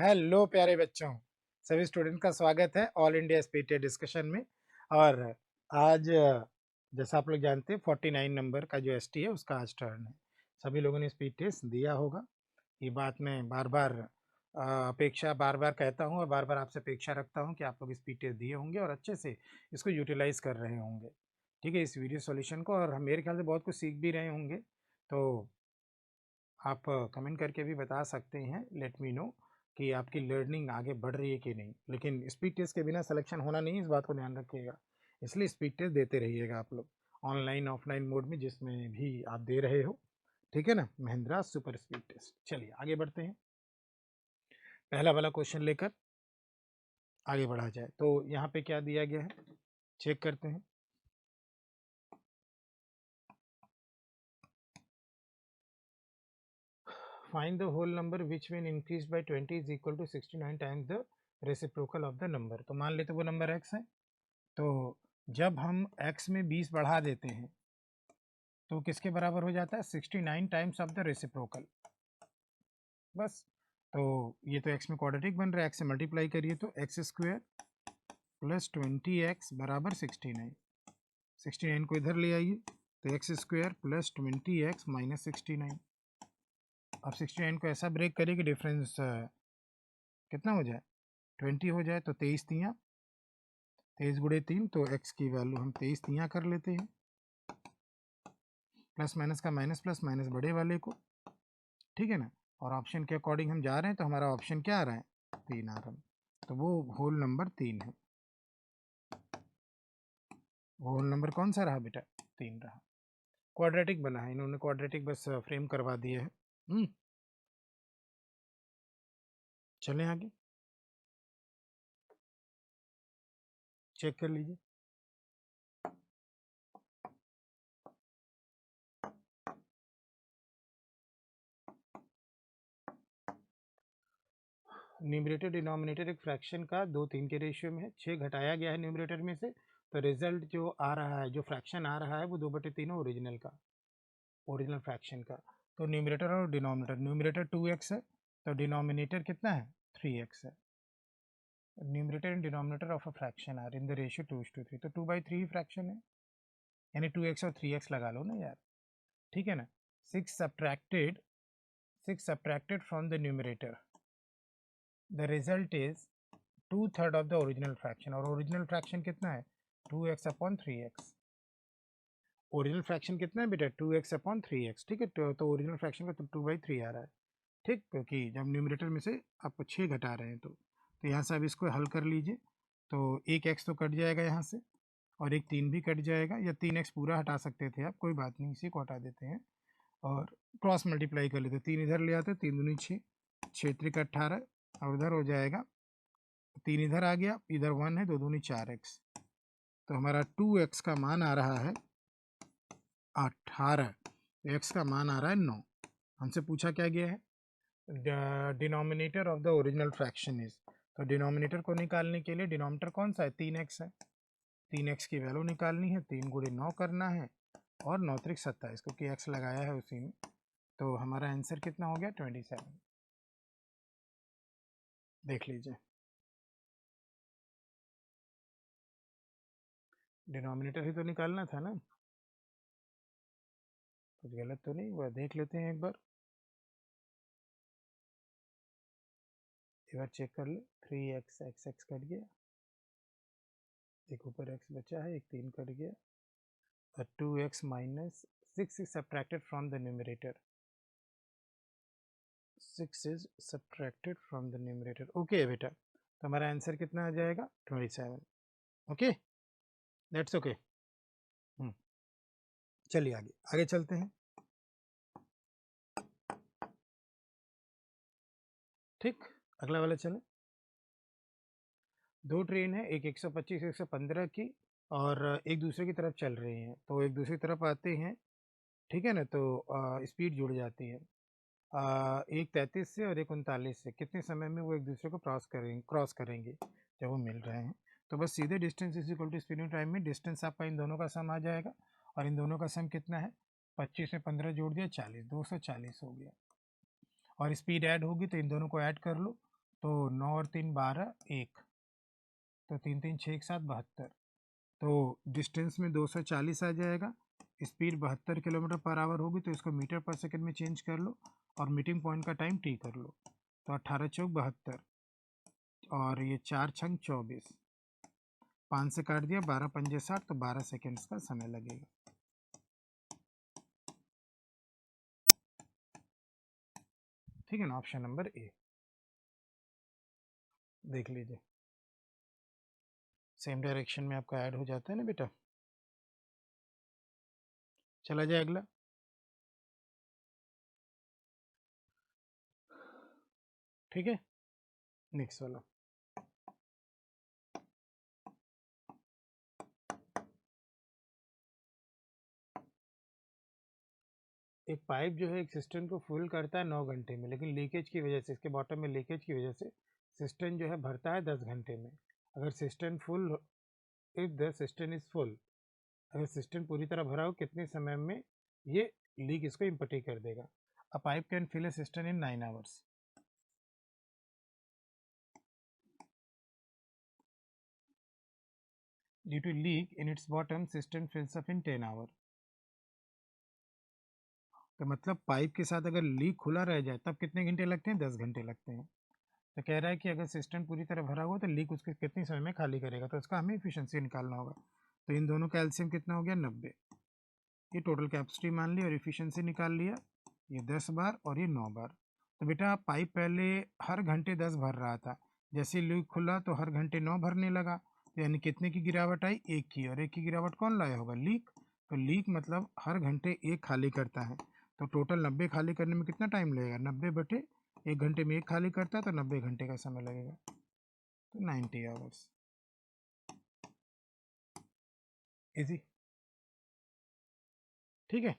Hello प्यारे बच्चों, सभी स्टूडेंट का स्वागत है all India speed test discussion में। और आज जैसा आप लोग जानते हैं 49 नंबर का जो एसटी है उसका आज टर्न है। सभी लोगों ने स्पीड टेस्ट दिया होगा। ये बात मैं बार बार बार बार कहता हूँ और बार बार आपसे अपेक्षा रखता हूँ कि आप लोग स्पीड टेस्ट दिए होंगे और अच्छे से इसको यूटिलाइज कर रहे होंगे। ठीक है, इस वीडियो सॉल्यूशन को, और हम मेरे ख्याल से बहुत कुछ सीख भी रहे होंगे। तो आप कमेंट करके भी बता सकते हैं, लेट मी नो कि आपकी लर्निंग आगे बढ़ रही है कि नहीं। लेकिन स्पीड टेस्ट के बिना सिलेक्शन होना नहीं, इस बात को ध्यान रखिएगा। इसलिए स्पीड टेस्ट देते रहिएगा आप लोग, ऑनलाइन ऑफलाइन मोड में जिसमें भी आप दे रहे हो। ठीक है ना, महिंद्रा सुपर स्पीड टेस्ट। चलिए आगे बढ़ते हैं, पहला वाला क्वेश्चन लेकर आगे बढ़ा जाए। तो यहाँ पे क्या दिया गया है, चेक करते हैं। Find the whole number which when increased by 20 is equal to 69 times the reciprocal of the number। तो मान लेते वो नंबर x है, तो जब हम x में 20 बढ़ा देते हैं तो किसके बराबर हो जाता है, 69 टाइम्स ऑफ द रेसिप्रोकल। बस, तो ये तो x में क्वाड्रेटिक बन रहा है, x से मल्टीप्लाई करिए तो एक्स स्क्वायर प्लस 20x बराबर 69। 69 को इधर ले आइए तो x square plus 20x minus 69। अब 69 को ऐसा ब्रेक करिए कि डिफरेंस कितना हो जाए, 20 हो जाए। तो 23 तियाँ 23 गुड़े 3, तो x की वैल्यू हम 23 तियाँ कर लेते हैं। प्लस माइनस का माइनस प्लस माइनस बड़े वाले को, ठीक है ना। और ऑप्शन के अकॉर्डिंग हम जा रहे हैं, तो हमारा ऑप्शन क्या आ रहा है, 3 आ रहा है। तो वो होल नंबर 3 है। वो होल नंबर कौन सा रहा बेटा, 3 रहा। क्वाड्रेटिक बना है, इन्होंने क्वाड्रेटिक बस फ्रेम करवा दिया है। चलें आगे, चेक कर लीजिए। न्यूमरेटर डिनोमिनेटर एक फ्रैक्शन का 2-3 के रेशियो में है, 6 घटाया गया है न्यूमरेटर में से, तो रिजल्ट जो आ रहा है, जो फ्रैक्शन आ रहा है वो 2/3 ओरिजिनल का, ओरिजिनल फ्रैक्शन का। तो न्यूमरेटर और डिनोमिनेटर, न्यूमरेटर 2x है तो डिनोमिनेटर कितना है, 3x है। Numerator and denominator of a fraction are in the ratio 2:3, तो 2/3 ही फ्रैक्शन है, यानी 2x और 3x लगा लो ना यार। ठीक है ना। 6 subtracted from the numerator, the result is 2/3 of the original fraction. और ओरिजिनल फ्रैक्शन कितना है, 2x upon 3x। Original fraction कितना है बेटा, 2x अपॉन 3x। ठीक है, तो ओरिजिनल फ्रैक्शन का तो 2/3 आ रहा है। ठीक, क्योंकि जब न्यूमरेटर में से आप 6 घटा रहे हैं तो यहाँ से अब इसको हल कर लीजिए। तो एक x तो कट जाएगा यहाँ से, और एक 3 भी कट जाएगा, या 3x पूरा हटा सकते थे आप, कोई बात नहीं, इसी को हटा देते हैं और क्रॉस मल्टीप्लाई कर लेते। 3 इधर ले आते, 3 दूनी 6, 6 त्रिक 18, और उधर हो जाएगा 3 इधर आ गया, इधर 1 है, 2 दूनी 4x। तो हमारा 2x का मान आ रहा है 18, x का मान आ रहा है 9। हमसे पूछा क्या गया है, denominator of the original fraction is, तो डिनोमिनेटर को निकालने के लिए डिनोमिनेटर कौन सा है, 3x है, 3x की वैल्यू निकालनी है, 3 गुणे 9 करना है, और 9 त्रिक 27, क्योंकि x लगाया है उसी में। तो हमारा आंसर कितना हो गया, 27। देख लीजिए, डिनोमिनेटर ही तो निकालना था ना, कुछ गलत तो नहीं हुआ, देख लेते हैं एक बार चेक कर ले। 3x x कट गया, एक ऊपर x बचा है, एक 3 कट गया, और 2x minus 6 is subtracted from the numerator, 6 is subtracted from the numerator। Okay बेटा, तो हमारा आंसर कितना आ जाएगा, 27। Okay, that's okay. चलिए आगे आगे चलते हैं। ठीक, अगला वाला चले। दो ट्रेन है, एक 125 115 की, और एक दूसरे की तरफ चल रही हैं। तो एक दूसरी तरफ आते हैं, ठीक है ना, तो स्पीड जुड़ जाती है। एक 33 से और एक 39 से, कितने समय में वो एक दूसरे को क्रॉस करेंगे जब वो मिल रहे हैं। तो बस सीधे distance is equal to speeding time में डिस्टेंस आपका इन दोनों का सम आ जाएगा, और इन दोनों का सम कितना है, 25 में 15 जोड़ दिया, 40, 240 हो गया। और स्पीड ऐड होगी तो इन दोनों को ऐड कर लो, तो 9 और 3 12 1, तो 3 3 6 7 72, तो डिस्टेंस में 240 आ जाएगा। स्पीड 72 किलोमीटर पर आवर होगी, तो इसको मीटर पर सेकंड में चेंज कर लो और मीटिंग पॉइंट का टाइम टी कर लो। तो 18 चौक 72 और ये 4 छंग 24, 5 से काट दिया, 12 पंजे 60, तो 12 सेकेंड्स का समय लगेगा। ठीक है ना, ऑप्शन नंबर ए देख लीजिए, सेम डायरेक्शन में आपका ऐड हो जाता है ना बेटा। चला जाए अगला। ठीक है, नेक्स्ट वाला। एक पाइप जो है एक सिस्टम को फुल करता है 9 घंटे में, लेकिन लीकेज की वजह से, इसके बॉटम में लीकेज की वजह से सिस्टम जो है भरता है 10 घंटे में। अगर system full, if the system is full, अगर सिस्टम पूरी तरह भरा हो, कितने समय में ये लीक इसको इम्पटी कर देगा। A pipe can fill a system in 9 hours. Due to leak in its bottom, system fills up in 10 hour. तो मतलब पाइप के साथ अगर लीक खुला रह जाए तब कितने घंटे लगते हैं? 10 घंटे लगते हैं। तो कह रहा है कि अगर सिस्टम पूरी तरह भरा हुआ तो लीक उसके कितने समय में खाली करेगा, तो उसका हमें इफिशियंसी निकालना होगा। तो इन दोनों का एलसीएम कितना हो गया? 90। ये टोटल कैपेसिटी मान ली और इफिशियंसी निकाल लिया, ये 10 बार और ये 9 बार। तो बेटा पाइप पहले हर घंटे 10 भर रहा था, जैसे लीक खुला तो हर घंटे 9 भरने लगा, तो यानी कितने की गिरावट आई? 1 की। और 1 की गिरावट कौन लाया होगा? लीक। तो लीक मतलब हर घंटे 1 खाली करता है, तो टोटल 90 खाली करने में कितना टाइम लगेगा? 90 बटे 1 घंटे में 1 खाली करता है, तो 90 घंटे का समय लगेगा, तो 90 आवर्स। इजी। ठीक है,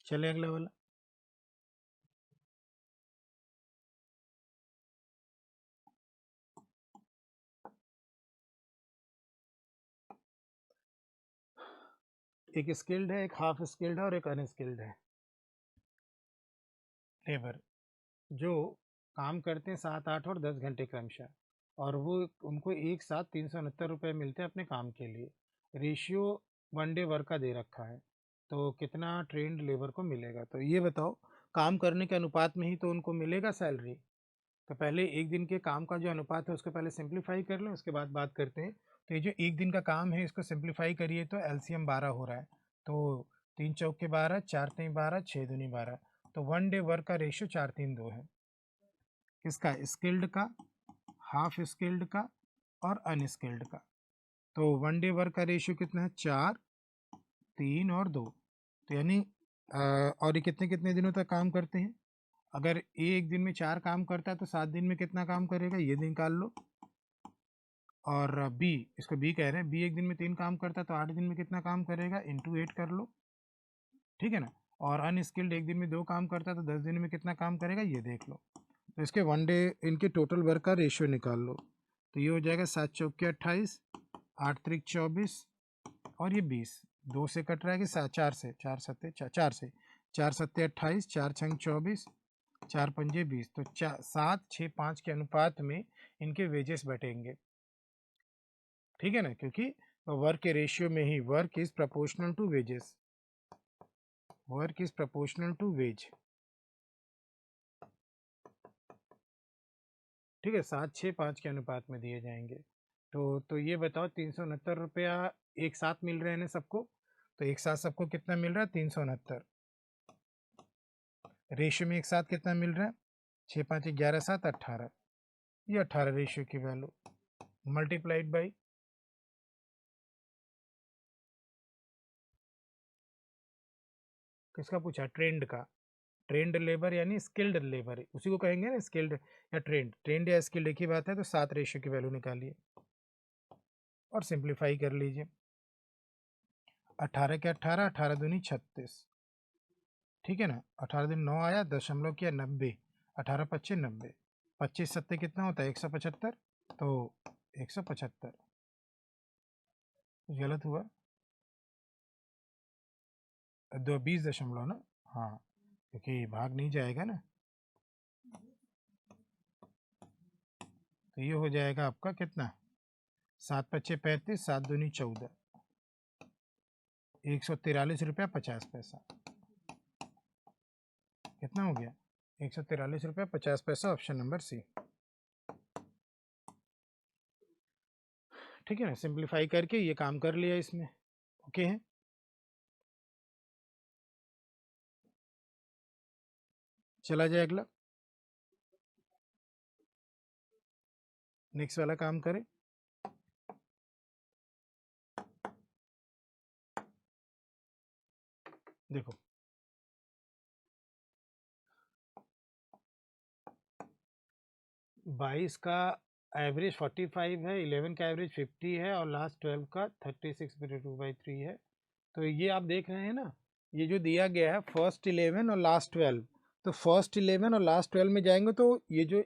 चले अगला वाला। एक स्किल्ड है, एक हाफ स्किल्ड है और एक अनस्किल्ड है लेबर, जो काम करते हैं 7 8 और 10 घंटे क्रमशः, और वो उनको एक साथ 369 रुपये मिलते हैं अपने काम के लिए। रेशियो 1 डे वर्क का दे रखा है, तो कितना ट्रेंड लेबर को मिलेगा? तो ये बताओ, काम करने के अनुपात में ही तो उनको मिलेगा सैलरी। तो पहले एक दिन के काम का जो अनुपात है उसको पहले सिंप्लीफाई कर लें, उसके बाद बात करते हैं। तो ये जो एक दिन का काम है इसको सिंप्लीफाई करिए तो एलसीएम 12 हो रहा है, तो 3 चौके 12, 4 3 12, 6 दूनी 12, तो 1 डे वर्क का रेशियो 4 3 2 है। किसका? स्किल्ड का, हाफ स्किल्ड का और अनस्किल्ड का। तो 1 डे वर्क का रेशियो कितना है? 4 3 और 2। तो यानी और ये कितने कितने दिनों तक काम करते हैं? अगर ए एक दिन में 4 काम करता है तो 7 दिन में कितना काम करेगा? ये निकाल लो। और बी, इसको बी कह रहे हैं, बी एक दिन में 3 काम करता है तो 8 दिन में कितना काम करेगा? इंटू 8 कर लो। ठीक है ना। और अनस्किल्ड एक दिन में 2 काम करता है तो 10 दिन में कितना काम करेगा? ये देख लो। तो इसके 1 डे इनके टोटल वर्क का रेशियो निकाल लो। तो ये हो जाएगा 7 चौके 28, 8 त्रिक 24 और ये 20। 2 से कट रहा है कि 4 से, 4 सत्ते 4 से, 4 सत्ते 28, 4 छंग 24, 4 पंजे 20, तो 7 6 5 के अनुपात में इनके वेजेस बटेंगे। ठीक है ना, क्योंकि वर्क के रेशियो में ही work is proportional to wages, work is proportional to wage. ठीक है, 7 6 5 के अनुपात में दिए जाएंगे। तो ये बताओ 369 रुपया एक साथ मिल रहे हैं ना सबको, तो एक साथ सबको कितना मिल रहा है? 369। रेशियो में एक साथ कितना मिल रहा है? 6 5 11 7 18, ये 18 रेशियो की वैल्यू मल्टीप्लाइड बाई, किसका पूछा? ट्रेंड का। ट्रेंड लेबर यानी स्किल्ड लेबर, उसी को कहेंगे ना स्किल्ड या ट्रेंड। ट्रेंड या स्किल्ड एक ही बात है, तो 7 रेशियो की वैल्यू निकालिए और सिंप्लीफाई कर लीजिए। 18 के 18, 18 दूनी 36। ठीक है ना, 18 दिन 9 आया, दशमलव किया 90, 18 पच्चीस 90, 25 सत्ते कितना होता है? 175, तो 175। गलत हुआ, 20 दशमलव ना, हाँ, क्योंकि भाग नहीं जाएगा ना। तो ये हो जाएगा आपका कितना, 7×5 = 35, 7×2 = 14, 143 रुपया 50 पैसा। कितना हो गया, 143 रुपया 50 पैसा, ऑप्शन नंबर सी। ठीक है ना, सिंप्लीफाई करके ये काम कर लिया इसमें, ओके है। चला जाए अगला, नेक्स्ट वाला काम करें। देखो 22 का एवरेज 45 है, 11 का एवरेज 50 है और लास्ट 12 का 36/2/3 है। तो ये आप देख रहे हैं ना, ये जो दिया गया है फर्स्ट 11 और लास्ट 12, तो फर्स्ट 11 और लास्ट 12 में जाएंगे तो ये जो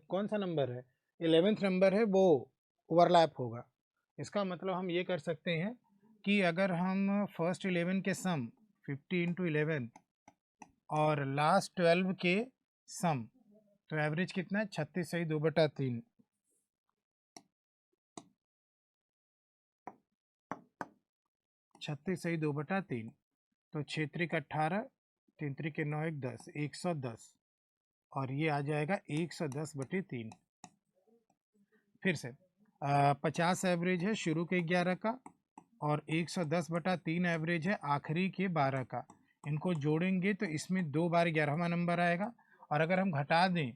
कौन सा नंबर है, 11th नंबर है, वो ओवरलैप होगा। इसका मतलब हम ये कर सकते हैं कि अगर हम फर्स्ट 11 के सम 50 × 11 और लास्ट 12 के सम, तो एवरेज कितना है, 36/2/3, 36/2/3, तो 6×3 = 18, 3×3 = 9, 1 10, 110, और ये आ जाएगा 110/3। फिर से 50 एवरेज है शुरू के 11 का और 110/3 एवरेज है आखिरी के 12 का। इनको जोड़ेंगे तो इसमें 2 बार 11वां नंबर आएगा, और अगर हम घटा दें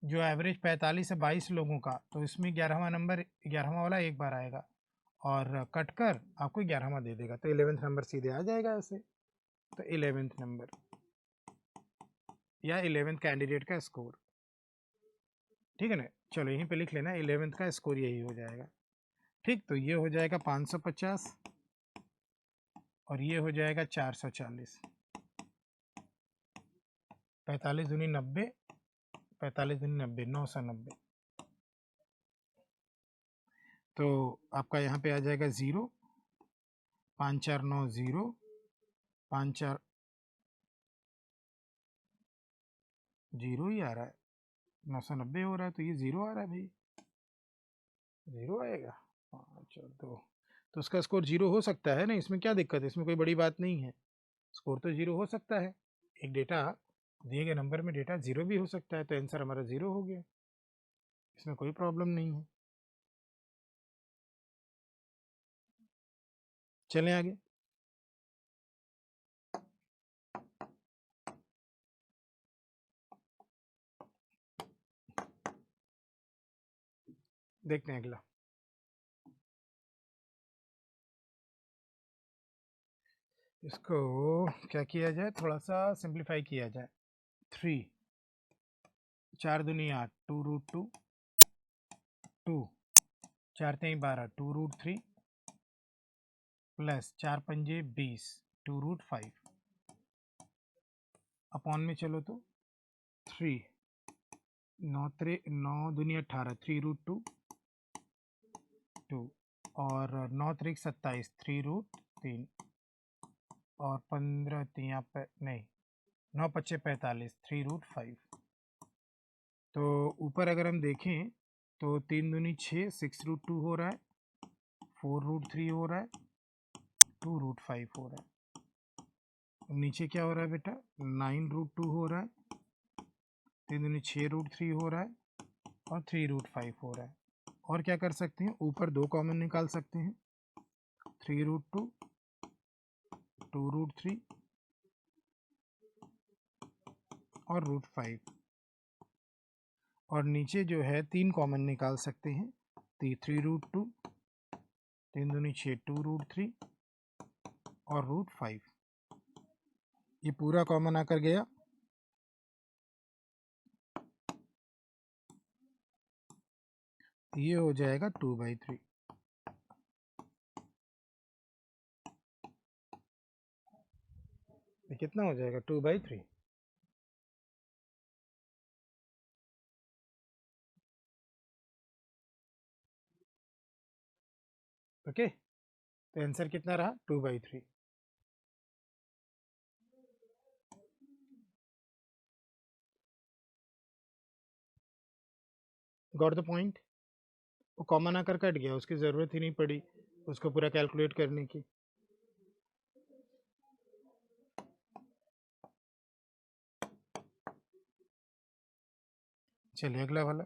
जो एवरेज 45 से 22 लोगों का, तो इसमें 11वां नंबर, 11वां वाला एक बार आएगा और कटकर आपको 11वां दे देगा, तो 11th नंबर सीधे आ जाएगा ऐसे। तो 11th नंबर या 11th कैंडिडेट का स्कोर, ठीक है ना। चलो यहीं पे लिख लेना, 11th का स्कोर यही हो जाएगा। ठीक, तो ये हो जाएगा 550 और ये हो जाएगा 440, 45 दूनी 90, 45 दूनी 90, 990। तो आपका यहाँ पे आ जाएगा 0, 5490, 54 0 ही आ रहा है, 990 हो रहा है, तो ये 0 आ रहा है भाई, 0 आएगा। हाँ चलो, तो उसका स्कोर 0 हो सकता है ना, इसमें क्या दिक्कत है, इसमें कोई बड़ी बात नहीं है, स्कोर तो 0 हो सकता है। एक डेटा दिए गए नंबर में डेटा 0 भी हो सकता है, तो आंसर हमारा 0 हो गया, इसमें कोई प्रॉब्लम नहीं है। चलें आगे, देखते हैं अगला। इसको क्या किया जाए, थोड़ा सा सिंप्लीफाई किया जाए। 3, 4×2 = 8, 2√2, 2, 4×3 = 12, 2√3, प्लस 4×5 = 20, 2√5, अपॉन में चलो तो 3, 9×2 = 18, 3√2, 2, और 9×3 = 27, 3√3, और 15 नहीं, 9×5 = 45, 3√5। तो ऊपर अगर हम देखें तो 3×2 = 6, 6√2 हो रहा है, 4√3 हो रहा है, 2√5 हो रहा है। नीचे क्या हो रहा है बेटा, 9√2 हो रहा है, 3×2 = 6√3 हो रहा है, और 3√5 हो रहा है। और क्या कर सकते हैं, ऊपर 2 कॉमन निकाल सकते हैं, 3√2, 2√3 और √5, और नीचे जो है 3 कॉमन निकाल सकते हैं, 3√2, 3×2 = 6, 2√3 और √5, ये पूरा कॉमन आकर गया। ये हो जाएगा 2/3। ये कितना हो जाएगा, 2/3। ओके, तो आंसर कितना रहा, 2/3। Got the point. वो कॉमन आकर कट गया, उसकी ज़रूरत ही नहीं पड़ी उसको पूरा कैलकुलेट करने की। चलिए अगला वाला।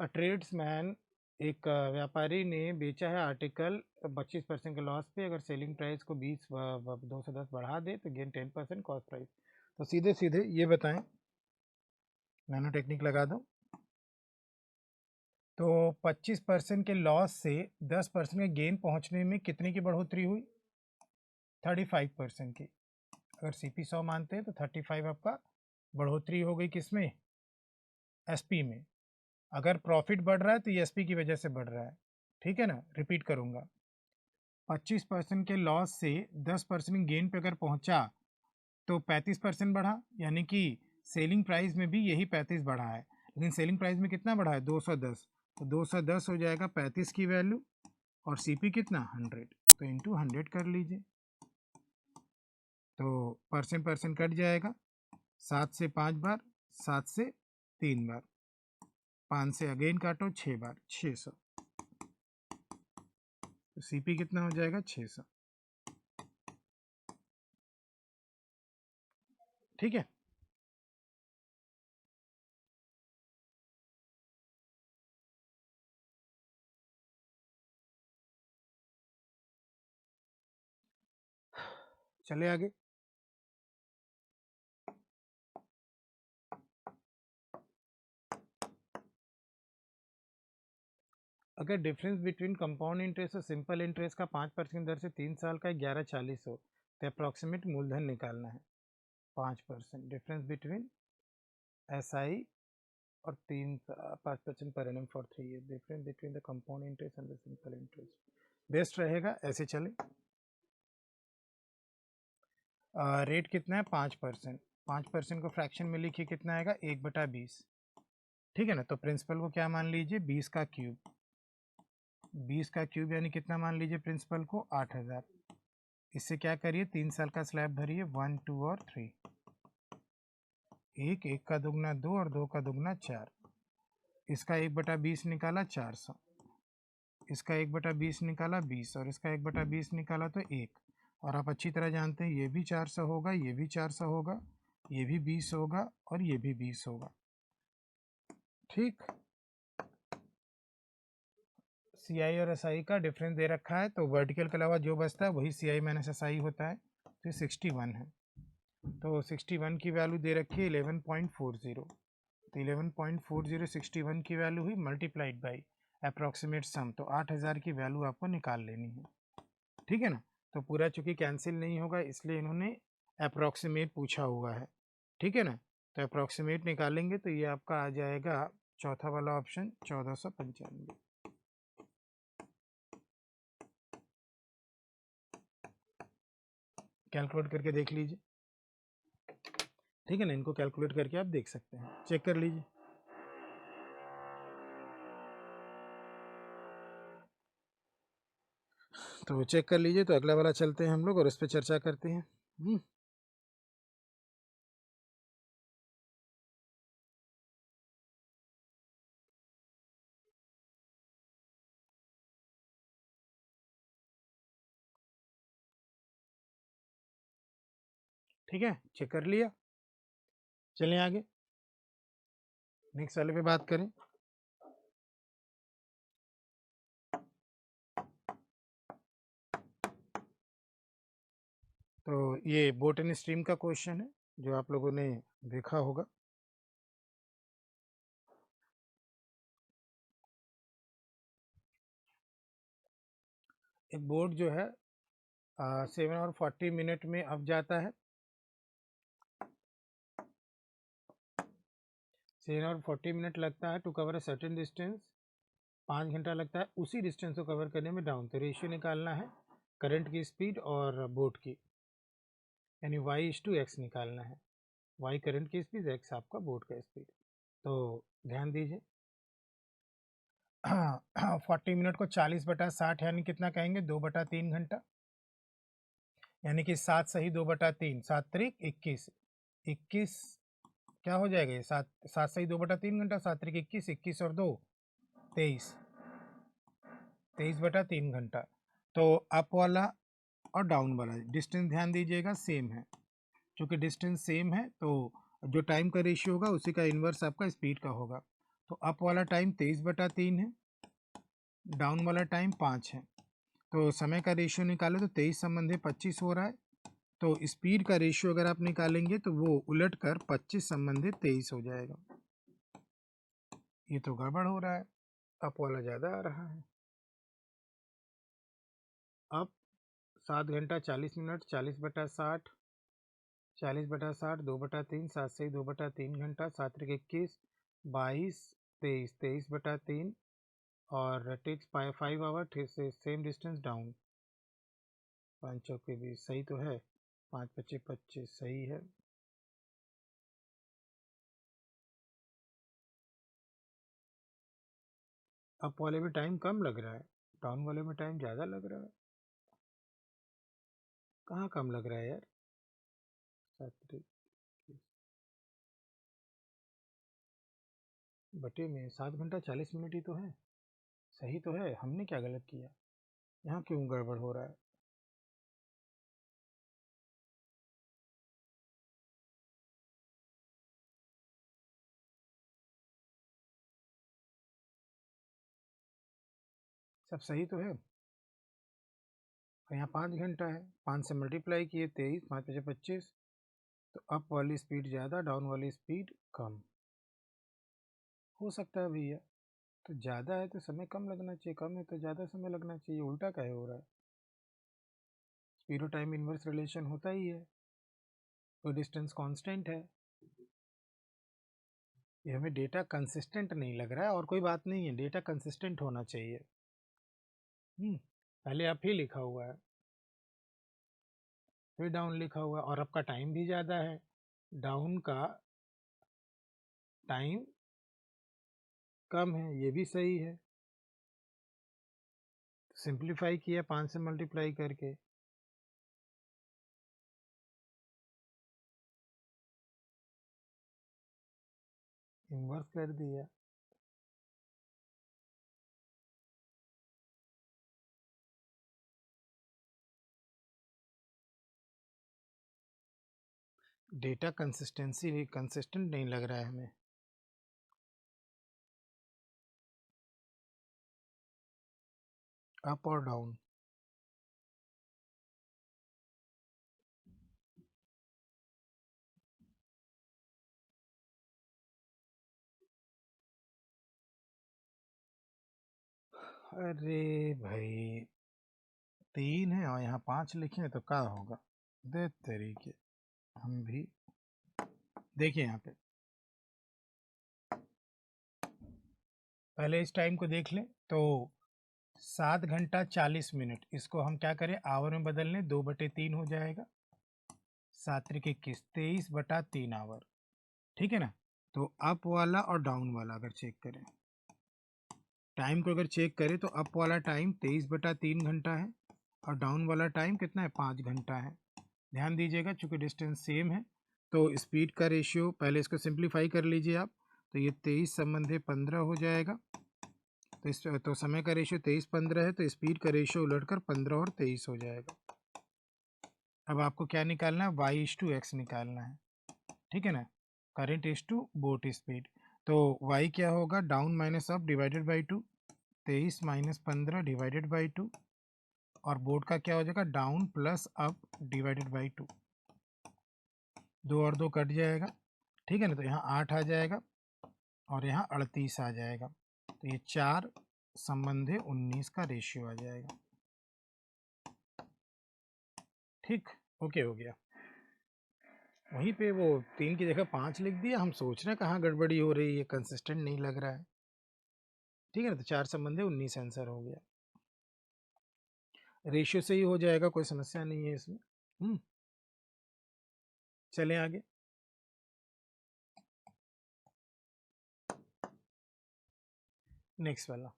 ट्रेड्समैन, एक व्यापारी ने बेचा है आर्टिकल 25% के लॉस पे, अगर सेलिंग प्राइस को 210 बढ़ा दे तो गेन 10% कॉस्ट प्राइस। तो सीधे सीधे ये बताएं, नैनो टेक्निक लगा दो। तो 25% के लॉस से 10% के गेन पहुंचने में कितने की बढ़ोतरी हुई? 35% की। अगर CP 100 मानते हैं तो 35 आपका बढ़ोतरी हो गई किसमें? SP में। अगर प्रॉफिट बढ़ रहा है तो ये SP की वजह से बढ़ रहा है, ठीक है ना। रिपीट करूंगा, 25% के लॉस से 10% गेन पे अगर पहुंचा तो 35% बढ़ा, यानी कि सेलिंग प्राइस में भी यही 35 बढ़ा है, लेकिन सेलिंग प्राइस में कितना बढ़ा है? 210। तो 210 हो जाएगा 35 की वैल्यू, और CP कितना? 100, तो इंटू 100 कर लीजिए। तो परसेंट कट जाएगा, 7 से 5 बार, 7 से 3 बार, 5 से अगेन काटो 6 बार, 600। तो CP कितना हो जाएगा? 600। ठीक है। चले आगे। अगर डिफरेंस बिटवीन कंपाउंड इंटरेस्ट और सिंपल इंटरेस्ट का 5% दर से 3 साल का 1140 हो तो अप्रॉक्सीमेट मूलधन निकालना है। 5% डिफरेंस बिटवीन SI और 5% per annum for 3 year, difference between the compound interest and the simple interest. Best रहेगा ऐसे चले। रेट कितना है? 5%। 5% को फ्रैक्शन में लिखिए, कितना आएगा? 1/20। ठीक है ना। तो प्रिंसिपल को क्या मान लीजिए? 20 का क्यूब। 20 का क्यूब यानी कितना मान लीजिए प्रिंसिपल को? 8000। इससे क्या करिए? 3 साल का स्लैब भरिए, 1 2 और 3। एक का दुगना 2 और 2 का दुगना 4। इसका 1/20 निकाला 400, इसका 1/20 निकाला 20, और इसका 1/20 निकाला तो 1। और आप अच्छी तरह जानते हैं ये भी 400 होगा, ये भी 400 होगा, ये भी 20 होगा, और ये भी 20 होगा। ठीक। CI और SI का डिफरेंस दे रखा है, तो वर्टिकल के अलावा जो बचता है वही CI माइनस SI होता है। तो 61 है। तो 61 की वैल्यू दे रखी है 11.40। तो 11.40 61 की वैल्यू हुई, मल्टीप्लाइड बाई अप्रॉक्सीमेट सम, तो 8000 की वैल्यू आपको निकाल लेनी है। ठीक है ना। तो पूरा चूंकि कैंसिल नहीं होगा इसलिए इन्होंने अप्रॉक्सीमेट पूछा हुआ है। ठीक है ना। तो अप्रॉक्सीमेट निकालेंगे तो ये आपका आ जाएगा चौथा वाला ऑप्शन, 1495। कैलकुलेट करके देख लीजिए। ठीक है ना। इनको कैलकुलेट करके आप देख सकते हैं, चेक कर लीजिए। तो चेक कर लीजिए। तो अगला वाला चलते हैं हम लोग और इस पर चर्चा करते हैं। ठीक है, चेक कर लिया। चलें आगे, नेक्स्ट वाले पे बात करें। तो ये बोट एंड स्ट्रीम का क्वेश्चन है जो आप लोगों ने देखा होगा। एक बोट जो है 7 और 40 मिनट में अब जाता है, 7 और 40 मिनट लगता है to cover a certain distance. 5 घंटा लगता है उसी डिस्टेंस को कवर करने में डाउन। तो रेशियो निकालना है करंट की स्पीड और बोट की, यानी y/x निकालना है। y करंट की स्पीड, x आपका बोट का स्पीड। तो ध्यान दीजिए 40 मिनट को 40/60 यानी कितना कहेंगे? 2/3 घंटा, यानी कि 7 सही 2/3, 7 त्रिक 21, 21 क्या हो जाएगा ये 7 7 सही 2/3 घंटा, 7 त्रिक 21, 21 और 2 23, 23/3 घंटा। तो अप वाला और डाउन वाला डिस्टेंस ध्यान दीजिएगा सेम है, क्योंकि डिस्टेंस सेम है तो जो टाइम का रेशियो होगा उसी का इन्वर्स आपका स्पीड का होगा। तो अप वाला टाइम 23/3 है, डाउन वाला टाइम 5 है। तो समय का रेशियो निकाले तो 23 संबंधी 25 हो रहा है। तो स्पीड का रेशियो अगर आप निकालेंगे तो वो उलट कर 25 संबंधित 23 हो जाएगा। ये तो गड़बड़ हो रहा है, अप वाला ज़्यादा आ रहा है। अब 7 घंटा 40 मिनट, 40/60, 40/60, 2/3, 7 से 2/3 घंटा, 7 त्रिक 21, 22, 23, 23/3 और टेक्स 5 आवर, ठीक से सेम डिस्टेंस डाउन। 5 चौके 20 सही तो है, 5 25 25 सही है। अप वाले में टाइम कम लग रहा है, डाउन वाले में टाइम ज़्यादा लग रहा है। कहाँ कम लग रहा है यार, 7 त्रिक बटे में 7 घंटा 40 मिनट ही तो है, सही तो है। हमने क्या गलत किया, यहाँ क्यों गड़बड़ हो रहा है? सब सही तो है। और यहाँ 5 घंटा है, 5 से मल्टीप्लाई किए 23, 5 पचे 25। तो अप वाली स्पीड ज़्यादा, डाउन वाली स्पीड कम हो सकता है भैया। तो ज़्यादा है तो समय कम लगना चाहिए, कम है तो ज़्यादा समय लगना चाहिए, उल्टा काहे हो रहा है? स्पीड और टाइम इनवर्स रिलेशन होता ही है, तो डिस्टेंस कांस्टेंट है। ये हमें डेटा कंसिस्टेंट नहीं लग रहा है, और कोई बात नहीं है, डेटा कंसिस्टेंट होना चाहिए। पहले अप ही लिखा हुआ है, फिर डाउन लिखा हुआ है, और आपका टाइम भी ज़्यादा है, डाउन का टाइम कम है, ये भी सही है। सिंप्लीफाई किया 5 से मल्टीप्लाई करके, इन्वर्स कर दिया। डेटा कंसिस्टेंसी कंसिस्टेंट नहीं लग रहा है हमें। अप और डाउन, अरे भाई 3 है और यहाँ 5 लिखे हैं तो क्या होगा? दे तरीके, हम भी देखिए यहाँ पे पहले इस टाइम को देख लें तो 7 घंटा 40 मिनट, इसको हम क्या करें आवर में बदल लें, 2/3 हो जाएगा। 7 त्रिक 21, 23/3 आवर, ठीक है ना? तो अप वाला और डाउन वाला अगर चेक करें, टाइम को अगर चेक करें तो अप वाला टाइम 23/3 घंटा है, और डाउन वाला टाइम कितना है, 5 घंटा है। ध्यान दीजिएगा चूंकि डिस्टेंस सेम है तो स्पीड का रेशियो, पहले इसको सिंप्लीफाई कर लीजिए आप, तो ये 23 संबंधी 15 हो जाएगा। तो इस तो समय का रेशियो 23-15 है, तो स्पीड का रेशियो उलटकर 15 और 23 हो जाएगा। अब आपको क्या निकालना है, y/x निकालना है, ठीक है ना? Current is to boat speed. तो y क्या होगा, down minus up divided by 2, 23 minus 15 divided by 2, और बोट का क्या हो जाएगा, down plus up divided by 2। 2 और 2 कट जाएगा, ठीक है ना? तो यहाँ 8 आ जाएगा और यहाँ 38 आ जाएगा। तो ये 4 संबंधी 19 का रेशियो आ जाएगा। ठीक, ओके हो गया। वहीं पे वो 3 की जगह 5 लिख दिया, हम सोच रहे हैं कहाँ गड़बड़ी हो रही है, कंसिस्टेंट नहीं लग रहा है। ठीक है ना? तो 4 संबंधी 19 आंसर हो गया। रेशियो से ही हो जाएगा, कोई समस्या नहीं है इसमें। चलें आगे। नेक्स्ट वाला,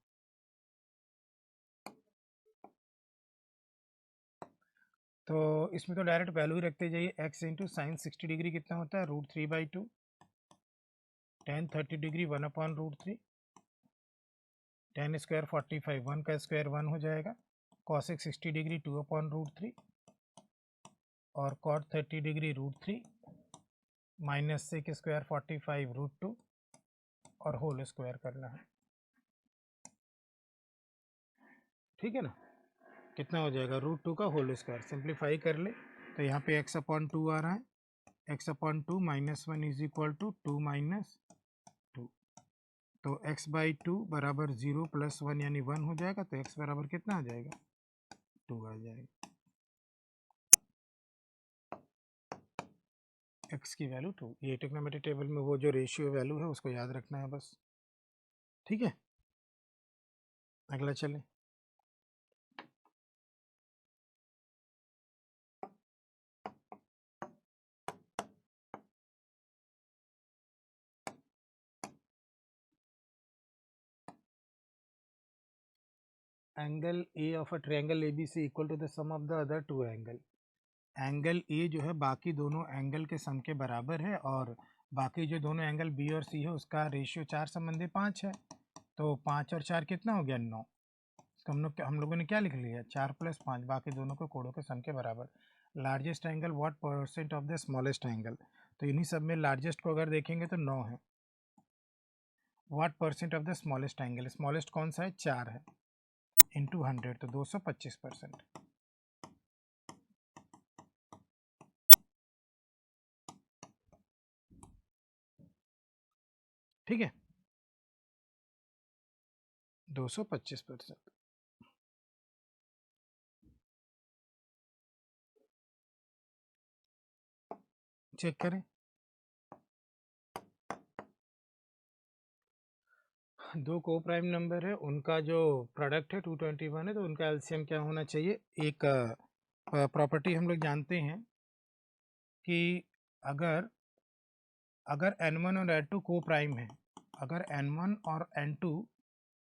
तो इसमें तो डायरेक्ट वैल्यू ही रखते जाइए। x इंटू साइन 60 डिग्री कितना होता है, √3/2। tan 30 डिग्री 1/√3, tan स्क्वायर 45, 1 का स्क्वायर 1 हो जाएगा, cosec 60 डिग्री 2/√3 और cot 30 degree √3 minus sec square 45 √2 और होल स्क्वायर करना है। ठीक है ना, कितना हो जाएगा √2 का होल स्क्वायर। सिंप्लीफाई कर ले तो यहाँ पे x/2 आ रहा है, x/2 -1 इज इक्वल टू 2 - 2, तो x/2 बराबर 0 + 1 यानी 1 हो जाएगा, तो x बराबर कितना आ जाएगा 2 आ जाएगा, x की वैल्यू 2। ये ट्रिग्नोमेट्री टेबल में वो जो रेशियो वैल्यू है उसको याद रखना है बस। ठीक है, अगला चलें। Angle A of a triangle ABC equal to the sum of the other two angle. Angle A जो है बाकी दोनों एंगल के सम के बराबर है, और बाकी जो दोनों एंगल बी और सी है उसका रेशियो 4 संबंधी 5 है, तो 5 और 4 कितना हो गया 9। हम लोगों ने क्या लिख लिया 4 + 5, बाकी दोनों के कोणों के सम के बराबर। Largest angle what % of the smallest angle, तो इन्हीं सब में लार्जेस्ट को अगर देखेंगे तो 9 है। What % of the smallest angle, smallest कौन सा है 4 है, इंटू 100 तो 225%। ठीक है, 225%। चेक करें, दो को प्राइम नंबर है, उनका जो प्रोडक्ट है 221 है, तो उनका एलसीएम क्या होना चाहिए। एक प्रॉपर्टी हम लोग जानते हैं कि अगर n1 और n2 को प्राइम है, अगर n1 और n2,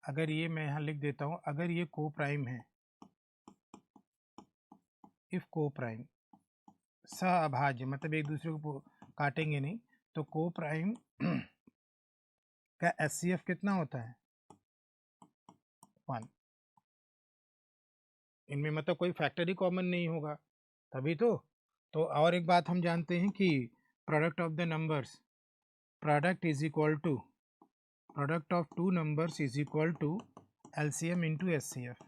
अगर ये मैं यहाँ लिख देता हूँ, अगर ये को प्राइम है, इफ को प्राइम सहअभाज्य मतलब एक दूसरे को काटेंगे नहीं, तो को प्राइम का एचसीएफ कितना होता है 1। इनमें मतलब कोई फैक्टर ही कॉमन नहीं होगा, तभी तो और एक बात हम जानते हैं कि product of the numbers, product is equal to product of two numbers is equal to LCM into HCF.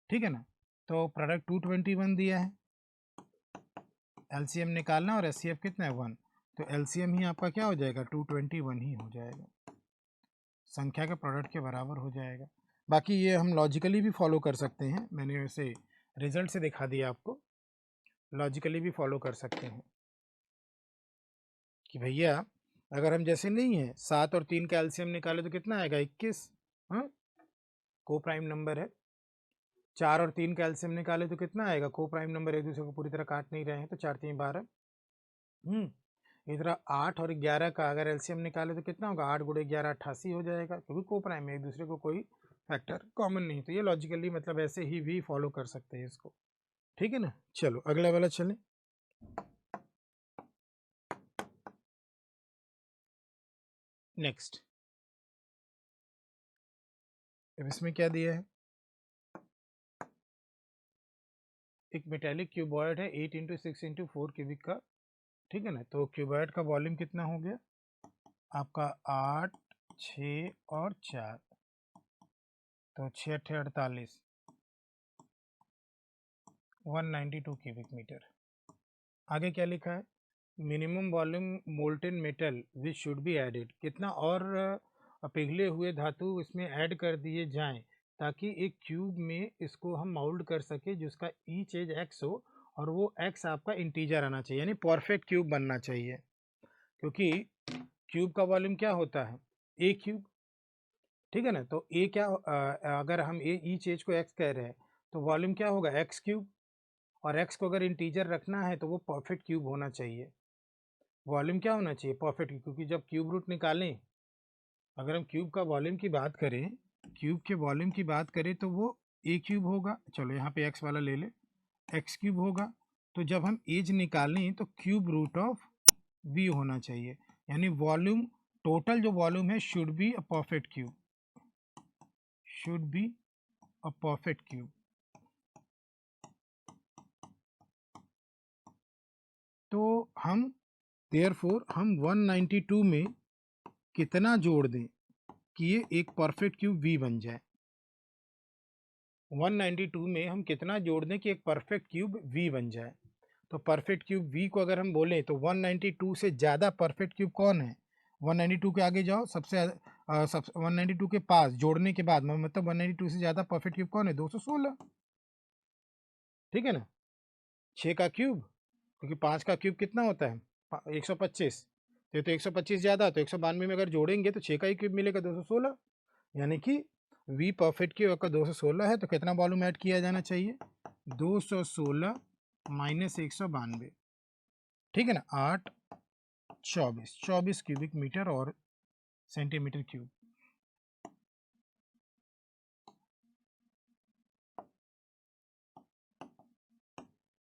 ठीक है ना, तो प्रोडक्ट 221 दिया है, एलसीएम निकालना और एचसीएफ कितना है 1, तो एलसीएम ही आपका क्या हो जाएगा 221 ही हो जाएगा, संख्या के प्रोडक्ट के बराबर हो जाएगा। बाकी ये हम लॉजिकली भी फॉलो कर सकते हैं, मैंने वैसे रिजल्ट से दिखा दिया आपको, लॉजिकली भी फॉलो कर सकते हैं कि भैया अगर हम जैसे नहीं है 7 और 3 का एलसीएम निकाले तो कितना आएगा 21, हाँ को प्राइम नंबर है। 4 और 3 का एलसीएम निकाले तो कितना आएगा, को प्राइम नंबर एक दूसरे को पूरी तरह काट नहीं रहे हैं, तो 4 3 12। इधर 8 और 11 का अगर एलसीएम निकाले तो कितना होगा 8 × 11 88 हो जाएगा, क्योंकि को प्राइम में एक दूसरे को कोई फैक्टर कॉमन नहीं, तो ये लॉजिकली मतलब ऐसे ही भी फॉलो कर सकते हैं इसको। ठीक है ना, चलो अगला वाला चलें। नेक्स्ट, अब इसमें क्या दिया है, एक मेटेलिक क्यूबॉइड है 8 × 6 × 4 क्यूबिक का। ठीक है ना, तो क्यूबॉइड का वॉल्यूम कितना हो गया आपका 8 6 और 4, तो 6 8 48, 192 क्यूबिक मीटर। आगे क्या लिखा है, minimum volume molten metal which should be added, कितना और पिघले हुए धातु इसमें ऐड कर दिए जाएं ताकि एक क्यूब में इसको हम माउल्ड कर सके जिसका ईच एज x हो, और वो x आपका इंटीजर आना चाहिए, यानी परफेक्ट क्यूब बनना चाहिए, क्योंकि क्यूब का वॉल्यूम क्या होता है ए क्यूब। ठीक है ना, तो ए क्या अगर हम ए ईच एज को x कह रहे हैं तो वॉल्यूम क्या होगा x क्यूब, और x को अगर इंटीजर रखना है तो वो परफेक्ट क्यूब होना चाहिए, वॉल्यूम क्या होना चाहिए परफेक्ट, क्योंकि जब क्यूब रूट निकालें, अगर हम क्यूब का वॉल्यूम की बात करें, क्यूब के वॉल्यूम की बात करें तो वो ए क्यूब होगा, चलो यहाँ पे x वाला ले ले, x क्यूब होगा, तो जब हम एज निकालें तो क्यूब रूट ऑफ v होना चाहिए, यानी वॉल्यूम टोटल जो वॉल्यूम है should be a perfect cube, should be a perfect cube. तो हम देयरफॉर हम 192 में कितना जोड़ दें कि ये एक परफेक्ट क्यूब V बन जाए। 192 में हम कितना जोड़ दें कि एक परफेक्ट क्यूब V बन जाए। तो परफेक्ट क्यूब V को अगर हम बोलें तो 192 से ज़्यादा परफेक्ट क्यूब कौन है? 192 के आगे जाओ, सबसे 192 के पास जोड़ने के बाद मतलब 192 से ज़्यादा परफेक्ट क्यूब कौन है? 216। ठीक है ना, 6 का क्यूब, क्योंकि 5 का क्यूब कितना होता है? 125। तो 125 ज़्यादा, तो 192 में अगर जोड़ेंगे तो 6 का ही क्यूब मिलेगा, 216। यानी कि V परफेक्ट क्यूब का 216 है, तो कितना वॉल्यूम ऐड किया जाना चाहिए? 216 माइनस 192। ठीक है ना, 8 24 क्यूबिक मीटर और सेंटीमीटर क्यूब।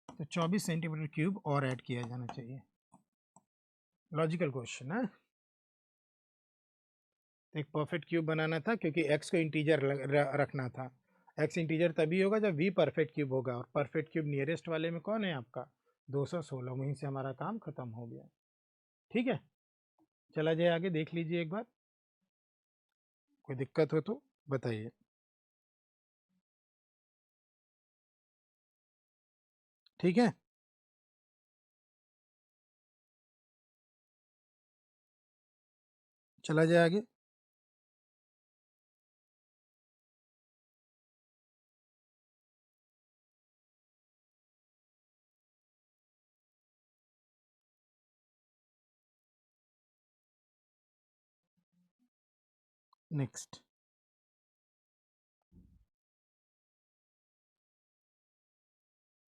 तो 24 सेंटीमीटर क्यूब और ऐड किया जाना चाहिए। लॉजिकल क्वेश्चन है। एक परफेक्ट क्यूब बनाना था, क्योंकि x को इंटीजर रखना था। x इंटीजर तभी होगा जब v परफेक्ट क्यूब होगा, और परफेक्ट क्यूब नियरेस्ट वाले में कौन है आपका? 216। वहीं से हमारा काम खत्म हो गया। ठीक है, चला जाए आगे, देख लीजिए एक बार, कोई दिक्कत हो तो बताइए। ठीक है, चला जाए आगे। नेक्स्ट,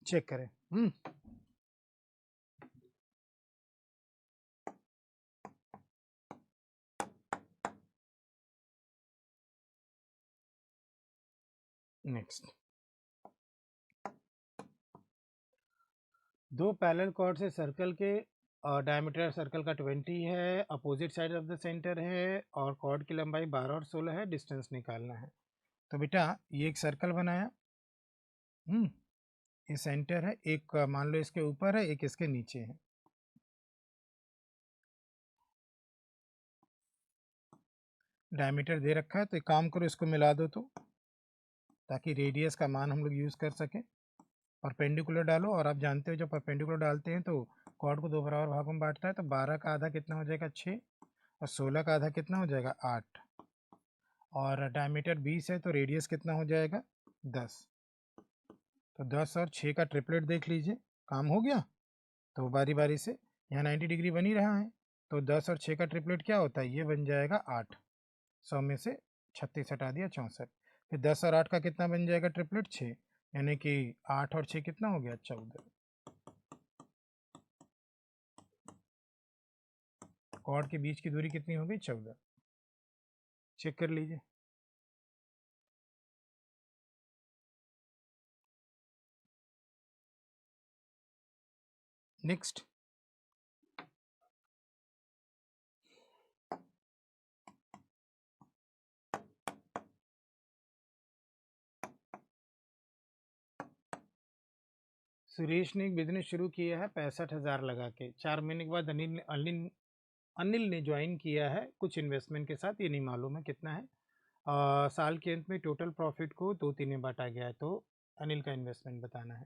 चेक करें। नेक्स्ट, दो पैरेलल कॉर्ड से सर्कल के डायमीटर सर्कल का 20 है, opposite side of the centre है, और कॉर्ड की लंबाई 12 और 16 है, डिस्टेंस निकालना है। तो बेटा ये एक सर्कल बनाया, ये सेंटर है, एक मान लो इसके ऊपर है, एक इसके नीचे है। डायमीटर दे रखा है, तो एक काम करो, इसको मिला दो तो, ताकि रेडियस का मान हम लोग यूज़ कर सकें। परपेंडिकुलर डालो, और आप जानते हो जब परपेंडिकुलर डालते हैं तो कॉर्ड को दो बराबर भागों में बांटता है। तो 12 का आधा कितना हो जाएगा? 6, और 16 का आधा कितना हो जाएगा? 8। और डायमीटर 20 है, तो रेडियस कितना हो जाएगा? 10। तो 10 और 6 का ट्रिपलेट देख लीजिए, काम हो गया। तो बारी बारी से यहाँ 90 डिग्री बन ही रहा है, तो 10 और 6 का ट्रिपलेट क्या होता है? ये बन जाएगा 8। 100 में से 36 हटा दिया, 64। फिर 10 और 8 का कितना बन जाएगा ट्रिपलेट? 6। यानी कि 8 और 6 कितना हो गया? 14। कॉर्ड के बीच की दूरी कितनी हो गई? 14। चेक कर लीजिए। नेक्स्ट, सुरेश ने एक बिजनेस शुरू किया है 65,000 लगा के। 4 महीने के बाद अनिल ने ज्वाइन किया है कुछ इन्वेस्टमेंट के साथ, ये नहीं मालूम है कितना है। साल के अंत में टोटल प्रॉफिट को 2-3 में बांटा गया है, तो अनिल का इन्वेस्टमेंट बताना है।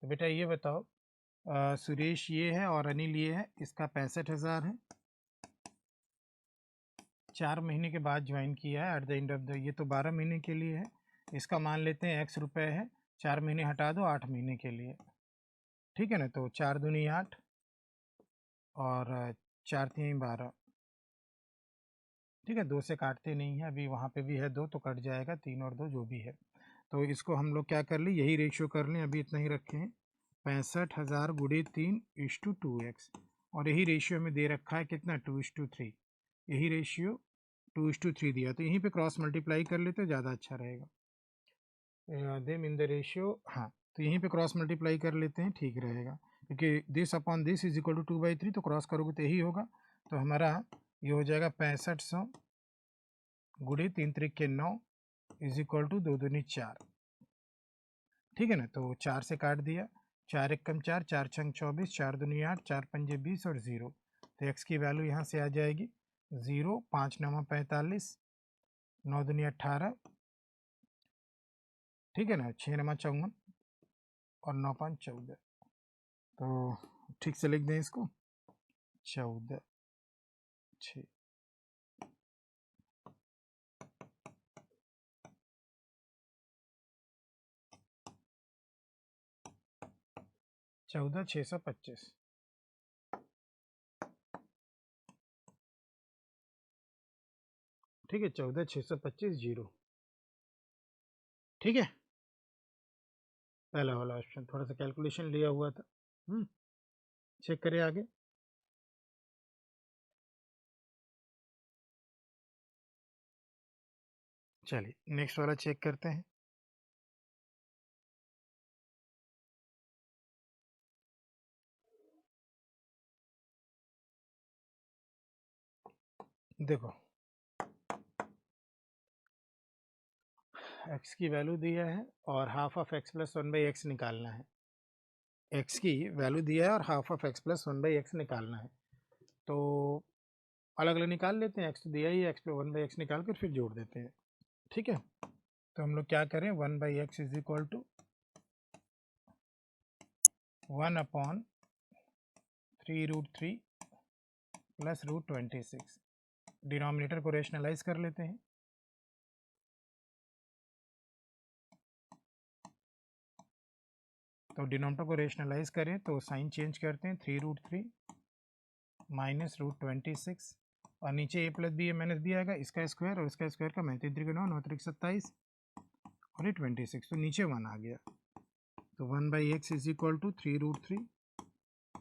तो बेटा ये बताओ, सुरेश ये है और अनिल ये है, इसका 65,000 है, 4 महीने के बाद ज्वाइन किया है at the end of the, ये तो 12 महीने के लिए है। इसका मान लेते हैं x रुपये है, 4 महीने हटा दो, 8 महीने के लिए। ठीक है ना, तो 4 दूनी 8 और 4 तीन 12। ठीक है, 2 से काटते नहीं है, अभी वहाँ पे भी है 2 तो कट जाएगा, 3 और 2 जो भी है। तो इसको हम लोग क्या कर लें, यही रेशियो कर लें, अभी इतना ही रखे हैं। 65,000 गुड़े 3 = 2x, और यही रेशियो में दे रखा है कितना? 2:3। यही रेशियो 2:3 दिया, तो यहीं पे क्रॉस मल्टीप्लाई कर लेते, ज़्यादा अच्छा रहेगा। देम इन द रेशियो, हाँ, तो यहीं पे क्रॉस मल्टीप्लाई कर लेते हैं, ठीक रहेगा, क्योंकि दिस अपॉन दिस = 2/3, तो क्रॉस करोगे तो यही होगा। तो हमारा ये हो जाएगा 6500 गुणे 3 त्रिक 9 इज इक्वल टू 2 दूनी 4। ठीक है ना, तो 4 से काट दिया, 4 एक कम 4, 4 छंग 24, 4 दूनी 8, 4 पंजे 20 और 0। तो एक्स की वैल्यू यहाँ से आ जाएगी 0, 5 9 45, 9 दूनी 18, ठीक है ना, 6 9 54 और 9 5 14। तो ठीक से लिख दें इसको, 14 6। 14,625। ठीक है, 14,625 जीरो। ठीक है, पहला वाला ऑप्शन थोड़ा सा कैलकुलेशन लिया हुआ था। चेक करें आगे। चलिए नेक्स्ट वाला चेक करते हैं। देखो x की वैल्यू दिया है और half of x plus 1/x निकालना है। x की वैल्यू दिया है और half of x plus 1/x निकालना है। तो अलग अलग निकाल लेते हैं, x तो दिया ही है, x प्लस 1/x निकाल कर फिर जोड़ देते हैं। ठीक है, तो हम लोग क्या करें, 1/x is equal to 1/3√3 plus √26। Denominator को रेशनलाइज कर लेते हैं। तो डिनोमिनेटर को रेशनलाइज करें तो साइन चेंज करते हैं, 3√3 माइनस √26 और नीचे a plus B A minus B आएगा, इसका स्क्वायर और इसका स्क्वायर का 9 9 3 27 और ये 26, तो नीचे 1 आ गया। तो 1/x is equal to 3√3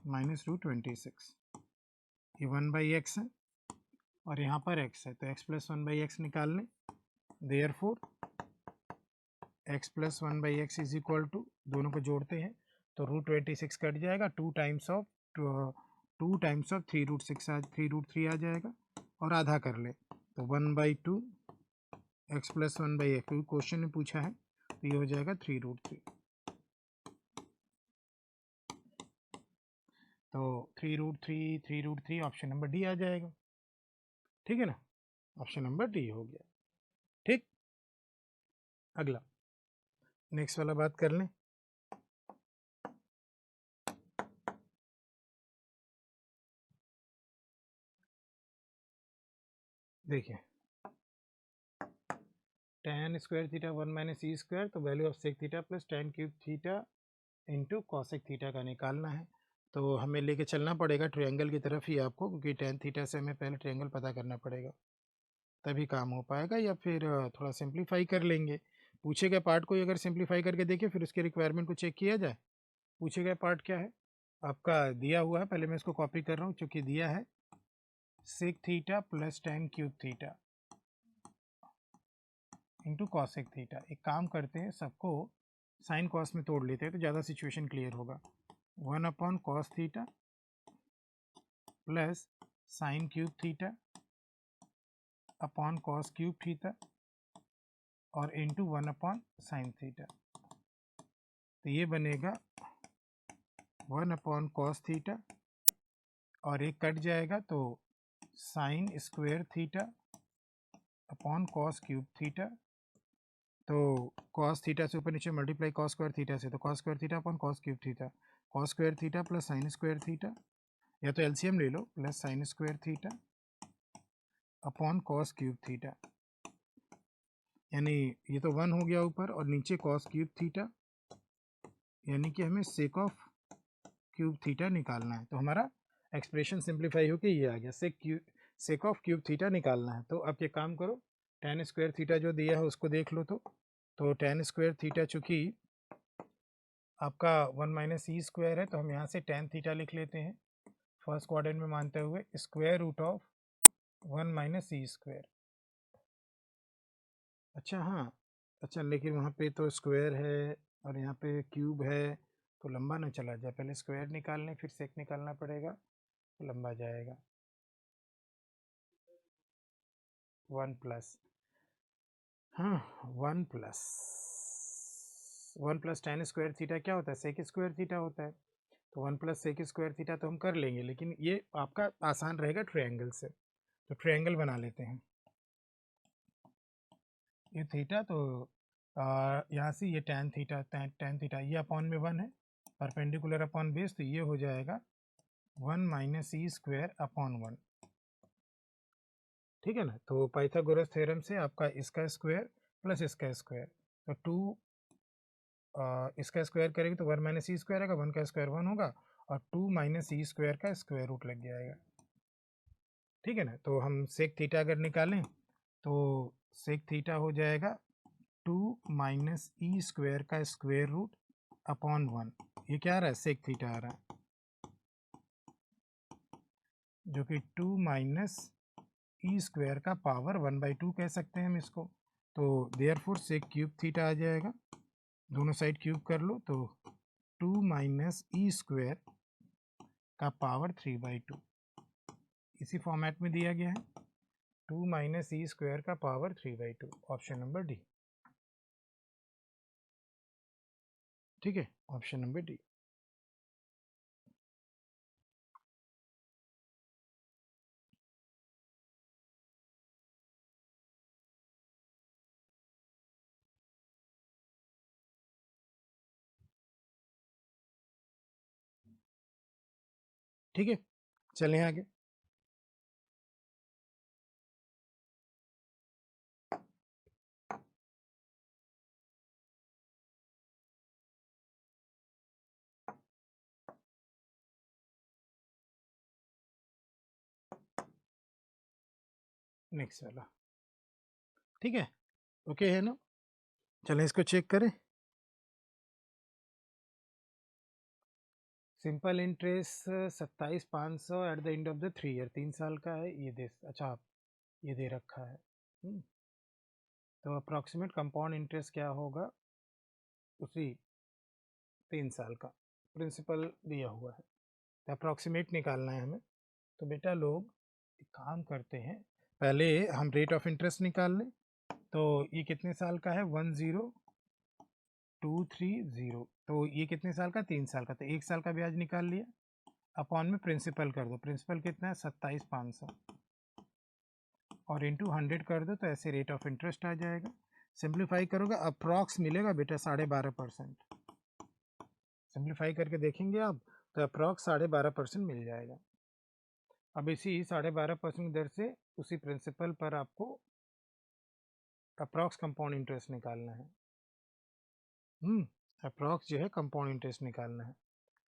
minus √26। ये 1/x है और यहाँ पर x है, तो x प्लस 1/x निकाल लें। Therefore x plus 1/x is equal to, दोनों को जोड़ते हैं तो √26 कट जाएगा, 2 टाइम्स ऑफ 3√3 आ जाएगा और आधा कर ले तो 1/2 x प्लस 1/x, क्योंकि क्वेश्चन में पूछा है तो ये हो जाएगा 3√3। तो 3√3 ऑप्शन नंबर डी आ जाएगा। ठीक है ना, ऑप्शन नंबर डी हो गया। ठीक, अगला नेक्स्ट वाला बात कर लें। देखिए tan square theta 1 minus E square, तो value of sec theta plus tan cube theta into cosec theta का निकालना है। तो हमें लेके चलना पड़ेगा ट्रायंगल की तरफ ही आपको, क्योंकि tan थीटा से हमें पहले ट्रायंगल पता करना पड़ेगा, तभी काम हो पाएगा, या फिर थोड़ा सिंप्लीफाई कर लेंगे। पूछे गए पार्ट को अगर सिंप्लीफाई करके देखें फिर उसके रिक्वायरमेंट को चेक किया जाए। पूछे गए पार्ट क्या है आपका, दिया हुआ है, पहले मैं इसको कॉपी कर रहा हूँ, चूँकि दिया है sec theta plus tan cube theta into cosec theta. एक काम करते हैं, सबको साइन कॉस में तोड़ लेते हैं तो ज़्यादा सिचुएशन क्लियर होगा। 1/cos theta plus sine cube theta upon cos cube theta और इंटू 1/sin थीटा। तो ये बनेगा 1/cos थीटा और एक कट जाएगा तो sine square theta upon cos cube theta. तो कॉस थीटा से ऊपर नीचे मल्टीप्लाई कॉस स्क्वायर थीटा से, तो cos square theta upon cos cube theta, cos square theta plus sine square theta, या तो एलसीएम ले लो, plus sine square theta upon cos cube theta, यानी ये तो 1 हो गया ऊपर और नीचे कॉस क्यूब थीटा, यानी कि हमें सेक ऑफ क्यूब थीटा निकालना है। तो हमारा एक्सप्रेशन सिंप्लीफाई होकर ये आ गया, सेक ऑफ क्यूब थीटा निकालना है। तो अब ये काम करो, tan स्क्वायर थीटा जो दिया है उसको देख लो। तो tan स्क्वायर थीटा चूँकि आपका 1 माइनस ई स्क्वायर है, तो हम यहाँ से tan थीटा लिख लेते हैं फर्स्ट क्वाड्रेंट में मानते हुए, square root of 1 minus E square. अच्छा हाँ, अच्छा लेकिन वहाँ पे तो स्क्वायर है और यहाँ पे क्यूब है, तो लंबा ना चला जाए, पहले स्क्वायर निकालने फिर सेक निकालना पड़ेगा, तो लंबा जाएगा। 1 प्लस, हाँ 1 प्लस tan स्क्वायर थीटा क्या होता है, सेक स्क्वायर थीटा होता है। तो 1 प्लस सेक स्क्वायर थीटा तो हम कर लेंगे, लेकिन ये आपका आसान रहेगा ट्रायंगल से, तो ट्रायंगल बना लेते हैं। ये थीटा तो यहाँ से ये tan थीटा ये अपॉन में 1 है, परपेंडिकुलर अपॉन बेस, तो ये हो जाएगा 1 माइनस ई स्क्वायर अपॉन 1, ठीक है ना। तो पाइथागोरस थ्योरम से आपका इसका स्क्वायर प्लस इसका स्क्वायर, तो 2 इसका स्क्वायर करेंगे तो 1 माइनस ई स्क्वायर आएगा, 1 का स्क्वायर 1 होगा, और 2 माइनस ई स्क्वायर का स्क्वायर रूट लग जाएगा, ठीक है ना। तो हम सेक थीटा अगर निकालें तो सेक थीटा हो जाएगा 2 माइनस ई स्क्वायर का स्क्वायर रूट अपॉन 1, ये क्या आ रहा है, सेक थीटा आ रहा है, जो कि 2 माइनस ई स्क्वायर का पावर 1/2 कह सकते हैं हम इसको। तो देयरफॉर सेक क्यूब थीटा आ जाएगा, दोनों साइड क्यूब कर लो, तो 2 माइनस ई स्क्वायर का पावर 3/2 इसी फॉर्मेट में दिया गया है, 2 माइनस ई स्क्वायर का पावर 3/2, ऑप्शन नंबर डी, ठीक है, ऑप्शन नंबर डी। ठीक है, चलें आगे। नेक्स्ट वाला, ठीक है, ओके है ना। चलें इसको चेक करें। Simple interest 27,500 at the end of the 3 year, 3 साल का है ये दे, अच्छा ये दे रखा है। तो अप्रॉक्सीमेट कंपाउंड इंटरेस्ट क्या होगा उसी 3 साल का, प्रिंसिपल दिया हुआ है, तो अप्रॉक्सीमेट निकालना है हमें। तो बेटा लोग एक काम करते हैं, पहले हम रेट ऑफ इंटरेस्ट निकाल लें। तो ये कितने साल का है, 10230, तो ये कितने साल का, 3 साल का, तो 1 साल का ब्याज निकाल लिया, अपॉन में प्रिंसिपल कर दो, प्रिंसिपल कितना है 27,500, और इंटू 100 कर दो, तो ऐसे रेट ऑफ इंटरेस्ट आ जाएगा। सिंप्लीफाई करोगे अप्रॉक्स मिलेगा बेटा 12.5%, सिंप्लीफाई करके देखेंगे आप तो अप्रॉक्स 12.5% मिल जाएगा। अब इसी 12.5% दर से उसी प्रिंसिपल पर आपको अप्रॉक्स कंपाउंड इंटरेस्ट निकालना है। अप्रॉक्स जो है कंपाउंड इंटरेस्ट निकालना है,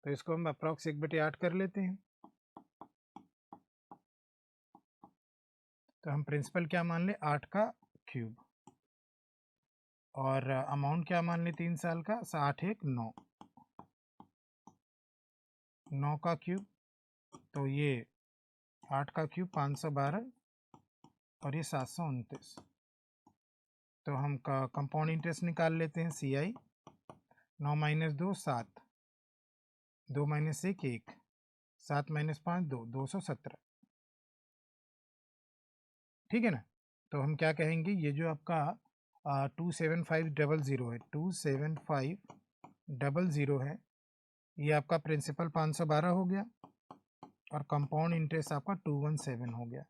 तो इसको हम अप्रॉक्स 1/8 कर लेते हैं। तो हम प्रिंसिपल क्या मान ले, 8 का क्यूब, और अमाउंट क्या मान ले 3 साल का, 8 1 9, 9 का क्यूब, तो ये 8 का क्यूब 512, और ये 729। तो हम कंपाउंड इंटरेस्ट निकाल लेते हैं, सी आई 9 माइनस 2 7, 2 माइनस 1 1, 7 माइनस 5 2, 217, ठीक है ना। तो हम क्या कहेंगे, ये जो आपका 27500 है, 27500 है, ये आपका प्रिंसिपल 512 हो गया, और कंपाउंड इंटरेस्ट आपका 217 हो गया।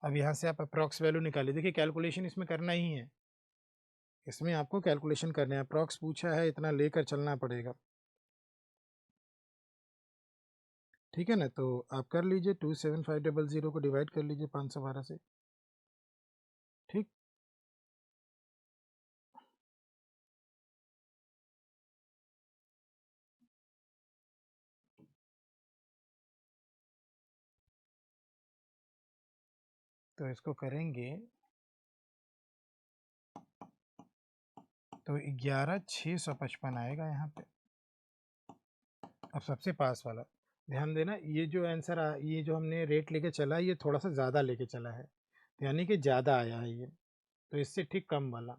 अब यहाँ से आप अप्रॉक्स वैल्यू निकालिए, देखिए कैलकुलेशन इसमें करना ही है, इसमें आपको कैलकुलेशन करना है, अप्रॉक्स पूछा है इतना लेकर चलना पड़ेगा, ठीक है ना। तो आप कर लीजिए 27500 को डिवाइड कर लीजिए 512 से, ठीक। तो इसको करेंगे तो 11,655 आएगा यहाँ पे। अब सबसे पास वाला ध्यान देना, ये जो आंसर ये जो हमने रेट लेके चला ये थोड़ा सा ज़्यादा लेके चला है, यानी कि ज़्यादा आया है ये, तो इससे ठीक कम वाला,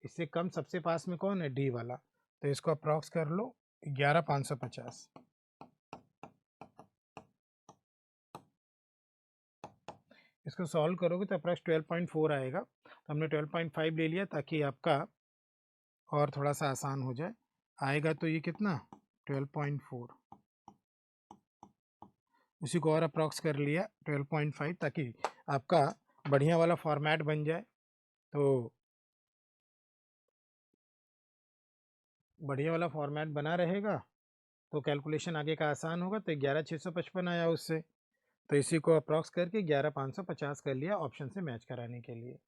इससे कम सबसे पास में कौन है, डी वाला, तो इसको अप्रॉक्स कर लो 11,550। इसको सॉल्व करोगे तो अप्रॉक्स 12.4 आएगा। तो हमने 12.5 ले लिया ताकि आपका और थोड़ा सा आसान हो जाए। आएगा तो ये कितना 12.4, उसी को और अप्रॉक्स कर लिया 12.5 ताकि आपका बढ़िया वाला फॉर्मेट बन जाए। तो बढ़िया वाला फॉर्मेट बना रहेगा तो कैलकुलेशन आगे का आसान होगा। तो 11,655 आया उससे, तो इसी को अप्रॉक्स करके 11,550 कर लिया ऑप्शन से मैच कराने के लिए।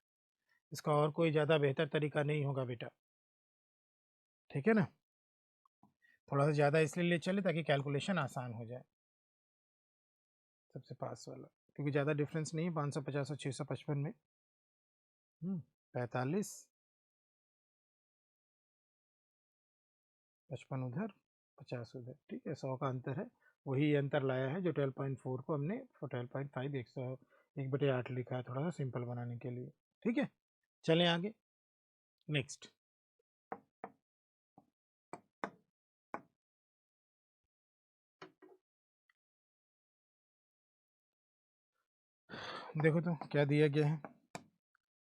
इसका और कोई ज़्यादा बेहतर तरीका नहीं होगा बेटा, ठीक है ना। थोड़ा सा ज़्यादा इसलिए ले चले ताकि कैलकुलेशन आसान हो जाए, सबसे पास वाला, क्योंकि ज़्यादा डिफरेंस नहीं है 550 और 655 में। 45, 55 उधर, 50 उधर, ठीक है, 100 का अंतर है। वही अंतर लाया है जो 12.4 को हमने 12.5 1/8 लिखा है, थोड़ा सा सिंपल बनाने के लिए। ठीक है, चलें आगे। नेक्स्ट देखो तो क्या दिया गया है।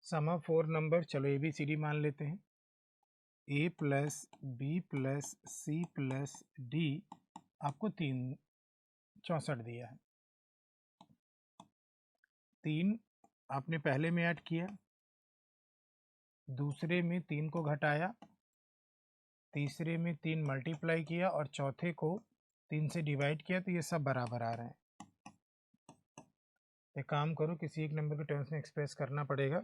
सम ऑफ 4 नंबर, चलो ABCD मान लेते हैं। A plus B plus C plus D आपको 64 दिया है। 3 आपने पहले में ऐड किया, दूसरे में 3 को घटाया, तीसरे में 3 मल्टीप्लाई किया और चौथे को 3 से डिवाइड किया, तो ये सब बराबर आ रहे हैं। एक काम करो, किसी एक नंबर के टर्म्स में एक्सप्रेस करना पड़ेगा,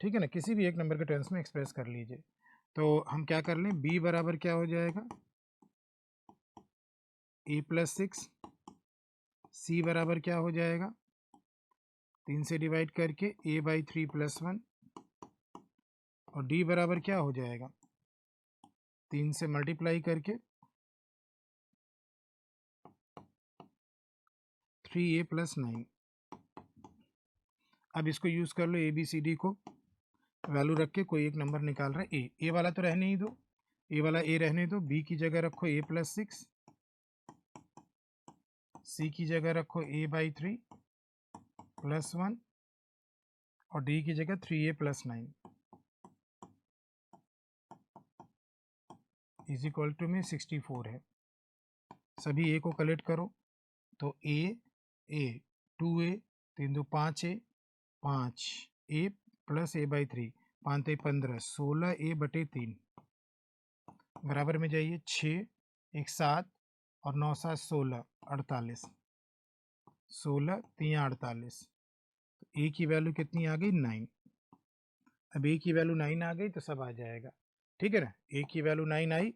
ठीक है ना, किसी भी एक नंबर के टर्म्स में एक्सप्रेस कर लीजिए। तो हम क्या कर लें, b बराबर क्या हो जाएगा a प्लस 6, c बराबर क्या हो जाएगा 3 से डिवाइड करके a/3 प्लस 1, और d बराबर क्या हो जाएगा 3 से मल्टीप्लाई करके 3a प्लस 9। अब इसको यूज़ कर लो, ABCD को वैल्यू रख के कोई एक नंबर निकाल रहे हैं। ए वाला तो रहने ही दो, ए वाला ए रहने दो, बी की जगह रखो a प्लस 6, सी की जगह रखो a/3 प्लस 1 और डी की जगह 3a plus 9 is equal to में 64 है। सभी ए को कलेक्ट करो तो ए 2a 3 2 5a 5a plus a/3 5 3 15 16a/3 बराबर में जाइए 6 1 7 और 9 7 16 48 16 3 48। ए की वैल्यू कितनी आ गई 9। अब ए की वैल्यू 9 आ गई तो सब आ जाएगा, ठीक है ना। ए की वैल्यू 9 आई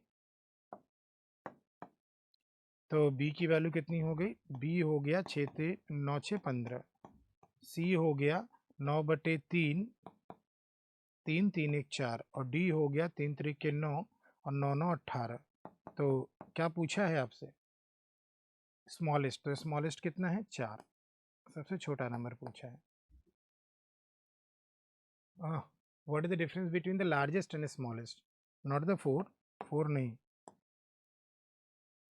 तो बी की वैल्यू कितनी हो गई, बी हो गया 6 9 6 15, सी हो गया 9/3 3 3 1 4 और डी हो गया 3 3 9 और 9 9 18। तो क्या पूछा है आपसे स्मॉलेस्ट, तो स्मॉलेस्ट कितना है 4, सबसे छोटा नंबर पूछा है। What is the difference between the largest and smallest, not the 4 नहीं,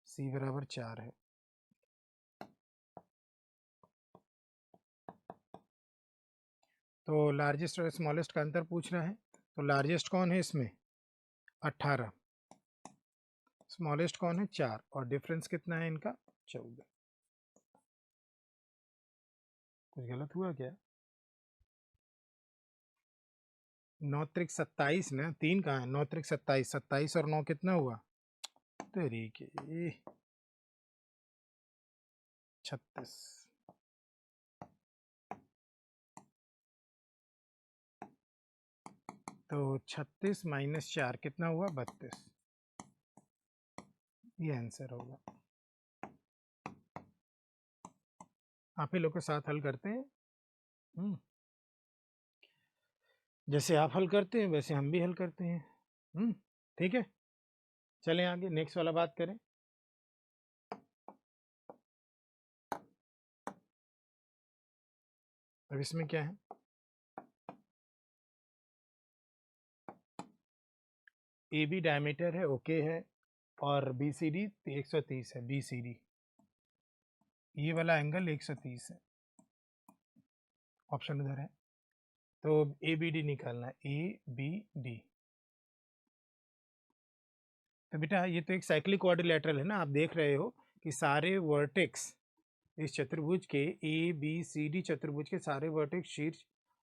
सी बराबर 4 है। तो लार्जेस्ट और स्मॉलेस्ट का अंतर पूछ रहा है, तो लार्जेस्ट कौन है इसमें 18, स्मॉलेस्ट कौन है 4, और डिफरेंस कितना है इनका 14। कुछ गलत हुआ क्या, 9 त्रिक 27 ना, 3 कहाँ है, 9 त्रिक 27, 27 और 9 कितना हुआ तेरी के 36। तो 36 माइनस 4 कितना हुआ 32, ये आंसर होगा। आप ही लोग के साथ हल करते हैं, जैसे आप हल करते हैं वैसे हम भी हल करते हैं, ठीक है। चलें आगे, नेक्स्ट वाला बात करें। अब इसमें क्या है, ए बी डायमीटर है, ओके है, और बी सी डी 130 है, बी सी डी ये वाला एंगल 130 है। ऑप्शन उधर है। तो ए बी डी निकालना है, ए बी डी। तो बेटा ये तो एक साइक्लिक क्वाड्रिलेटरल है ना, आप देख रहे हो कि सारे वर्टेक्स इस चतुर्भुज के ए बी सी डी चतुर्भुज के सारे वर्टेक्स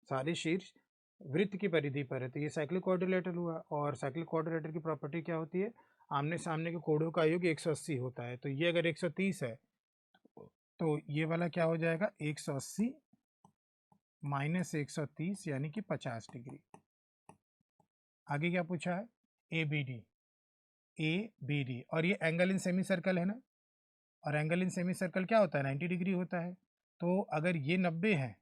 सारे शीर्ष वृत्त की परिधि पर है, तो ये साइक्लिक क्वाड्रिलेटरल हुआ। और साइक्लिक क्वाड्रिलेटरल की प्रॉपर्टी क्या होती है, आमने सामने के कोणों का योग 180 होता है। तो ये अगर 130 है तो ये वाला क्या हो जाएगा, 180 माइनस 130 यानी कि 50 डिग्री। आगे क्या पूछा है, ए बी डी, और ये एंगल इन सेमी सर्कल है ना, और एंगल इन सेमी सर्कल क्या होता है, 90 डिग्री होता है। तो अगर ये 90 है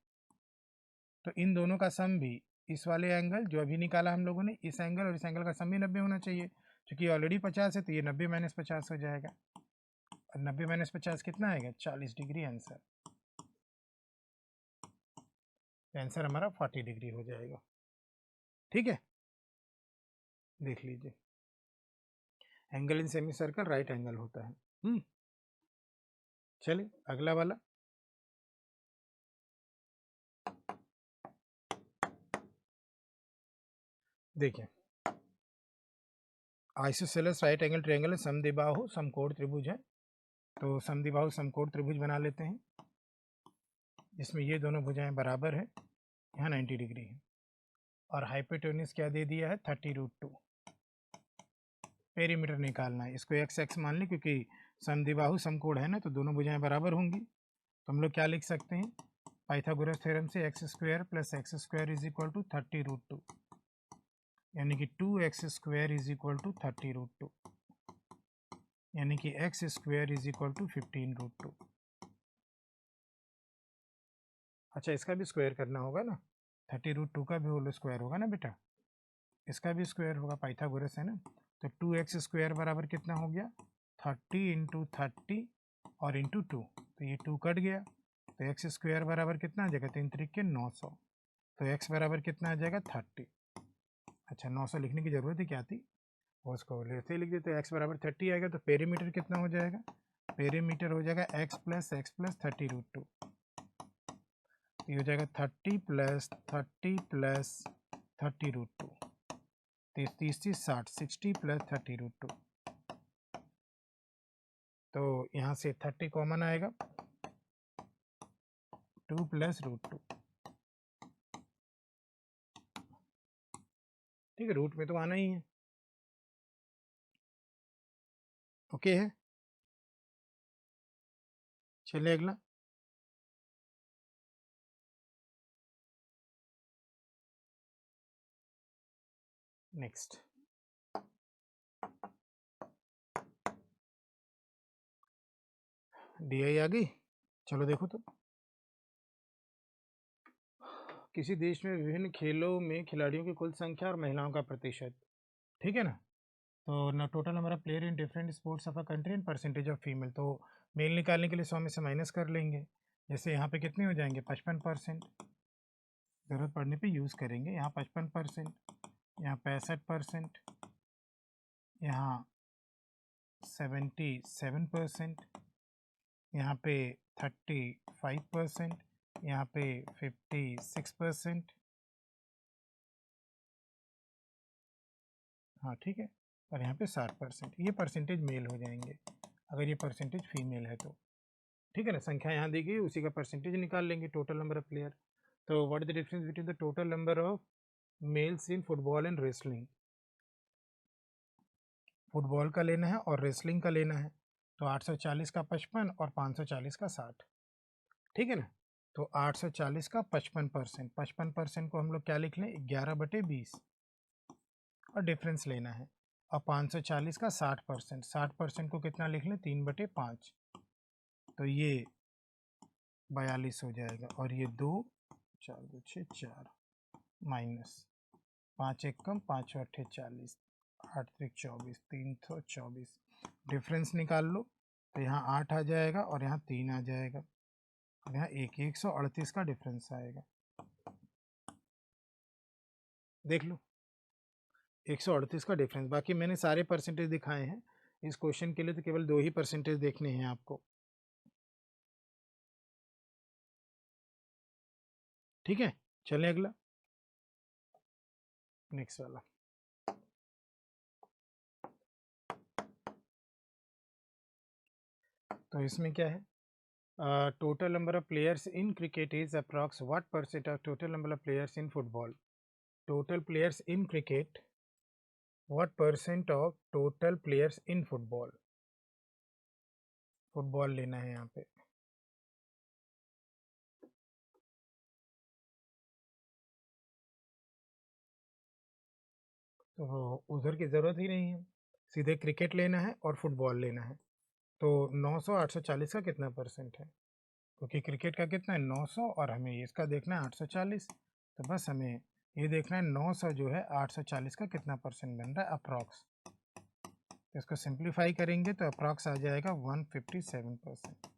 तो इन दोनों का सम भी, इस वाले एंगल जो अभी निकाला हम लोगों ने, इस एंगल और इस एंगल का सम भी 90 होना चाहिए। क्योंकि ऑलरेडी 50 है तो ये 90 माइनस 50 हो जाएगा, और 90 माइनस 50 कितना आएगा, 40 डिग्री आंसर। आंसर हमारा 40 डिग्री हो जाएगा। ठीक है, देख लीजिए, angle in semi circle right angle होता है। चलिए अगला वाला, देखिए आइसोसेलेस राइट एंगल ट्रायंगल समद्विबाहु समकोण त्रिभुज है। तो समद्विबाहु समकोण त्रिभुज बना लेते हैं, जिसमें ये दोनों भुजाएं बराबर है, यहाँ 90 डिग्री है, और हाइपोटेन्यूज क्या दे दिया है, 30√2। पेरीमीटर निकालना है, इसको एक्स एक्स मान लें क्योंकि समद्विबाहु समकोण है ना, तो दोनों भुजाएं बराबर होंगी। तो हम लोग क्या लिख सकते हैं, पाइथागोरस थ्योरम से X square plus X square is equal to 30√2, यानी कि 2x square is equal to 30√2, यानी कि X square is equal to 15√2। अच्छा, इसका भी स्क्वायर करना होगा ना, 30√2 का भी होल स्क्वायर होगा ना बेटा, इसका भी स्क्वायर होगा, पाइथागोरस है ना। तो 2x स्क्वायर बराबर कितना हो गया, 30 इंटू 30 और इंटू 2, तो ये 2 कट गया, तो एक्स स्क्वायर बराबर कितना आ जाएगा, 3 त्रिक 900, तो एक्स बराबर कितना आ जाएगा, 30। अच्छा, 900 लिखने की जरूरत ही क्या थी, वो उसको लेते ही लिख देते, एक्स बराबर 30 आएगा। तो पेरीमीटर कितना हो जाएगा, पेरीमीटर हो जाएगा x प्लस 30√2, ये हो जाएगा 30 प्लस 30√2, 30 60, 60 प्लस 30√2। तो यहाँ से 30 कॉमन आएगा, 2 प्लस √2, ठीक है, रूट में तो आना ही है। ओके है, चलिए अगला, नेक्स्ट। DI आ गई, चलो देखो तो, किसी देश में विभिन्न खेलों में खिलाड़ियों की कुल संख्या और महिलाओं का प्रतिशत, ठीक है ना। तो ना total number of player in different sports of a country and percentage of female, तो मेल निकालने के लिए 100 में से माइनस कर लेंगे। जैसे यहाँ पे कितने हो जाएंगे, 55%, ज़रूरत पड़ने पे यूज़ करेंगे। यहाँ 55%, यहाँ 65%, यहाँ 77%, यहाँ पे 35%, यहाँ पे 56%, हाँ ठीक है, और यहाँ पे 60%। ये परसेंटेज मेल हो जाएंगे, अगर ये परसेंटेज फीमेल है तो, ठीक है ना। संख्या यहाँ दी गई, उसी का परसेंटेज निकाल लेंगे, टोटल नंबर ऑफ प्लेयर। तो what is the difference between the total number of males in football and wrestling, football का लेना है और रेसलिंग का लेना है। तो 840 का 55 और 540 का 60, ठीक है ना। तो 840 का 55%, 55% को हम लोग क्या लिख लें, 11/20, और डिफरेंस लेना है। और 540 का 60%, 60% को कितना लिख लें, 3/5, तो ये 42 हो जाएगा। और ये 2 4 2 6 4 माइनस 5 1 कम 5 8 40, 8 3 24, 324, डिफरेंस निकाल लो। तो यहाँ 8 आ जाएगा और यहाँ 3 आ जाएगा, और यहाँ 138 का डिफरेंस आएगा, देख लो 138 का डिफरेंस। बाकी मैंने सारे परसेंटेज दिखाए हैं, इस क्वेश्चन के लिए तो केवल 2 ही परसेंटेज देखने हैं आपको, ठीक है, चलें अगला, नेक्स्ट वाला। तो इसमें क्या है, total number of players in cricket is approx what percent of total number of players in football? Total players in cricket, what percent of total players in football? Football लेना है यहाँ पे। तो उधर की ज़रूरत ही नहीं है, सीधे क्रिकेट लेना है और फुटबॉल लेना है। तो 900 840 का कितना परसेंट है, क्योंकि क्रिकेट का कितना है 900 और हमें इसका देखना है 840, तो बस हमें ये देखना है 900 जो है 840 का कितना परसेंट बन रहा है अप्रॉक्स। तो इसको सिंप्लीफाई करेंगे तो अप्रॉक्स आ जाएगा 157%,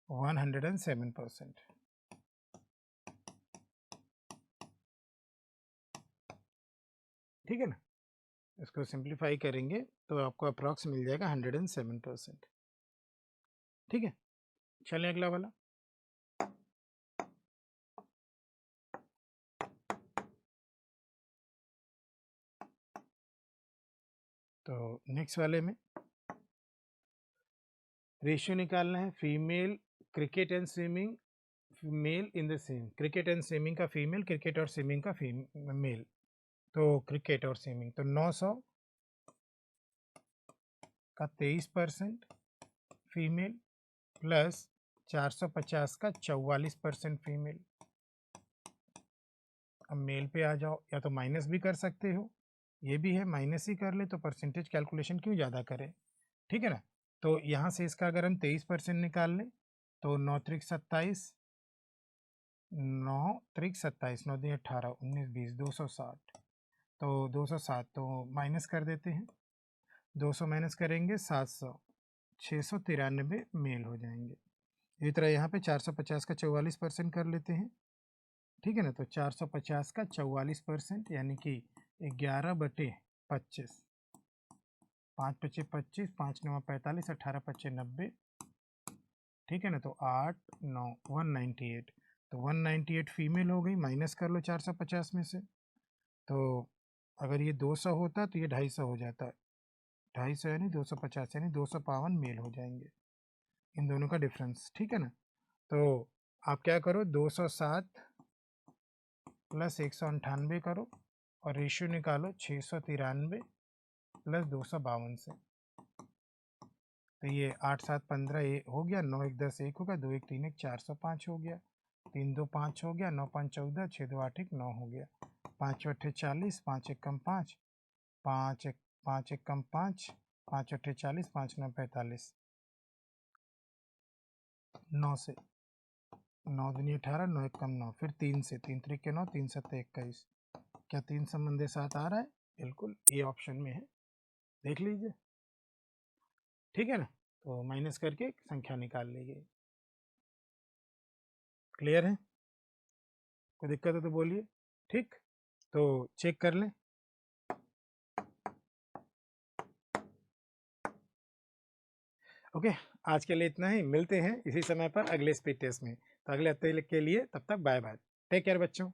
107%। ठीक है ना, इसको सिंप्लीफाई करेंगे तो आपको अप्रॉक्स मिल जाएगा 107%। ठीक है, चलें अगला वाला। तो नेक्स्ट वाले में रेशियो निकालना है, female cricket and swimming, male in the same, cricket and swimming का फीमेल, क्रिकेट और स्विमिंग का मेल। तो क्रिकेट और स्विमिंग, तो 900 का 23% फीमेल प्लस 450 का 44% फीमेल। अब मेल पे आ जाओ, या तो माइनस भी कर सकते हो, ये भी है माइनस ही कर ले, तो परसेंटेज कैलकुलेशन क्यों ज़्यादा करें। ठीक है ना, तो यहाँ से इसका अगर हम 23% निकाल लें तो 9 त्रिक 27, 9 त्रिक 27, 9 दिन 18, 19 20, 260, तो 260 तो माइनस कर देते हैं, 200 माइनस करेंगे 700, 693 मेल हो जाएंगे। इसी तरह यहाँ पे 450 का 44% कर लेते हैं। ठीक है ना, तो 450 का 44% यानी कि 11/25, 5 पच्चे 25, 5 9 45, 18 पच्चे 90। ठीक है ना, तो 8 9 198, तो 198 फीमेल हो गई, माइनस कर लो 450 में से। तो अगर ये 200 होता तो ये 250 हो जाता, 250 यानी 250 यानी 252 मेल हो जाएंगे, इन दोनों का डिफरेंस। ठीक है ना, तो आप क्या करो 207 प्लस 198 करो और रेशियो निकालो 693 प्लस 252 से। तो ये 8 7 15 हो गया, 9 1 10 1 होगा, 2 1 3 1 405 हो गया, 3 2 5 हो गया, 9 5 14, 6 2 8 1 9 हो गया, 5 8 40, 5 1 कम 5, 5 1 कम 5, 5 8 40, 5 9 45, 9 से 9 दूनी 18, 9 1 कम 9, फिर 3 से 3 3 के 9, 3 7 21। क्या 3 संबंध 7 आ रहा है, बिल्कुल ये ऑप्शन में है, देख लीजिए। ठीक है ना, तो माइनस करके संख्या निकाल लीजिए। क्लियर है, कोई दिक्कत है तो बोलिए। ठीक, तो चेक कर लें। ओके, आज के लिए इतना ही, मिलते हैं इसी समय पर अगले स्पीड टेस्ट में। तो अगले हफ्ते के लिए तब तक बाय बाय, टेक केयर बच्चों।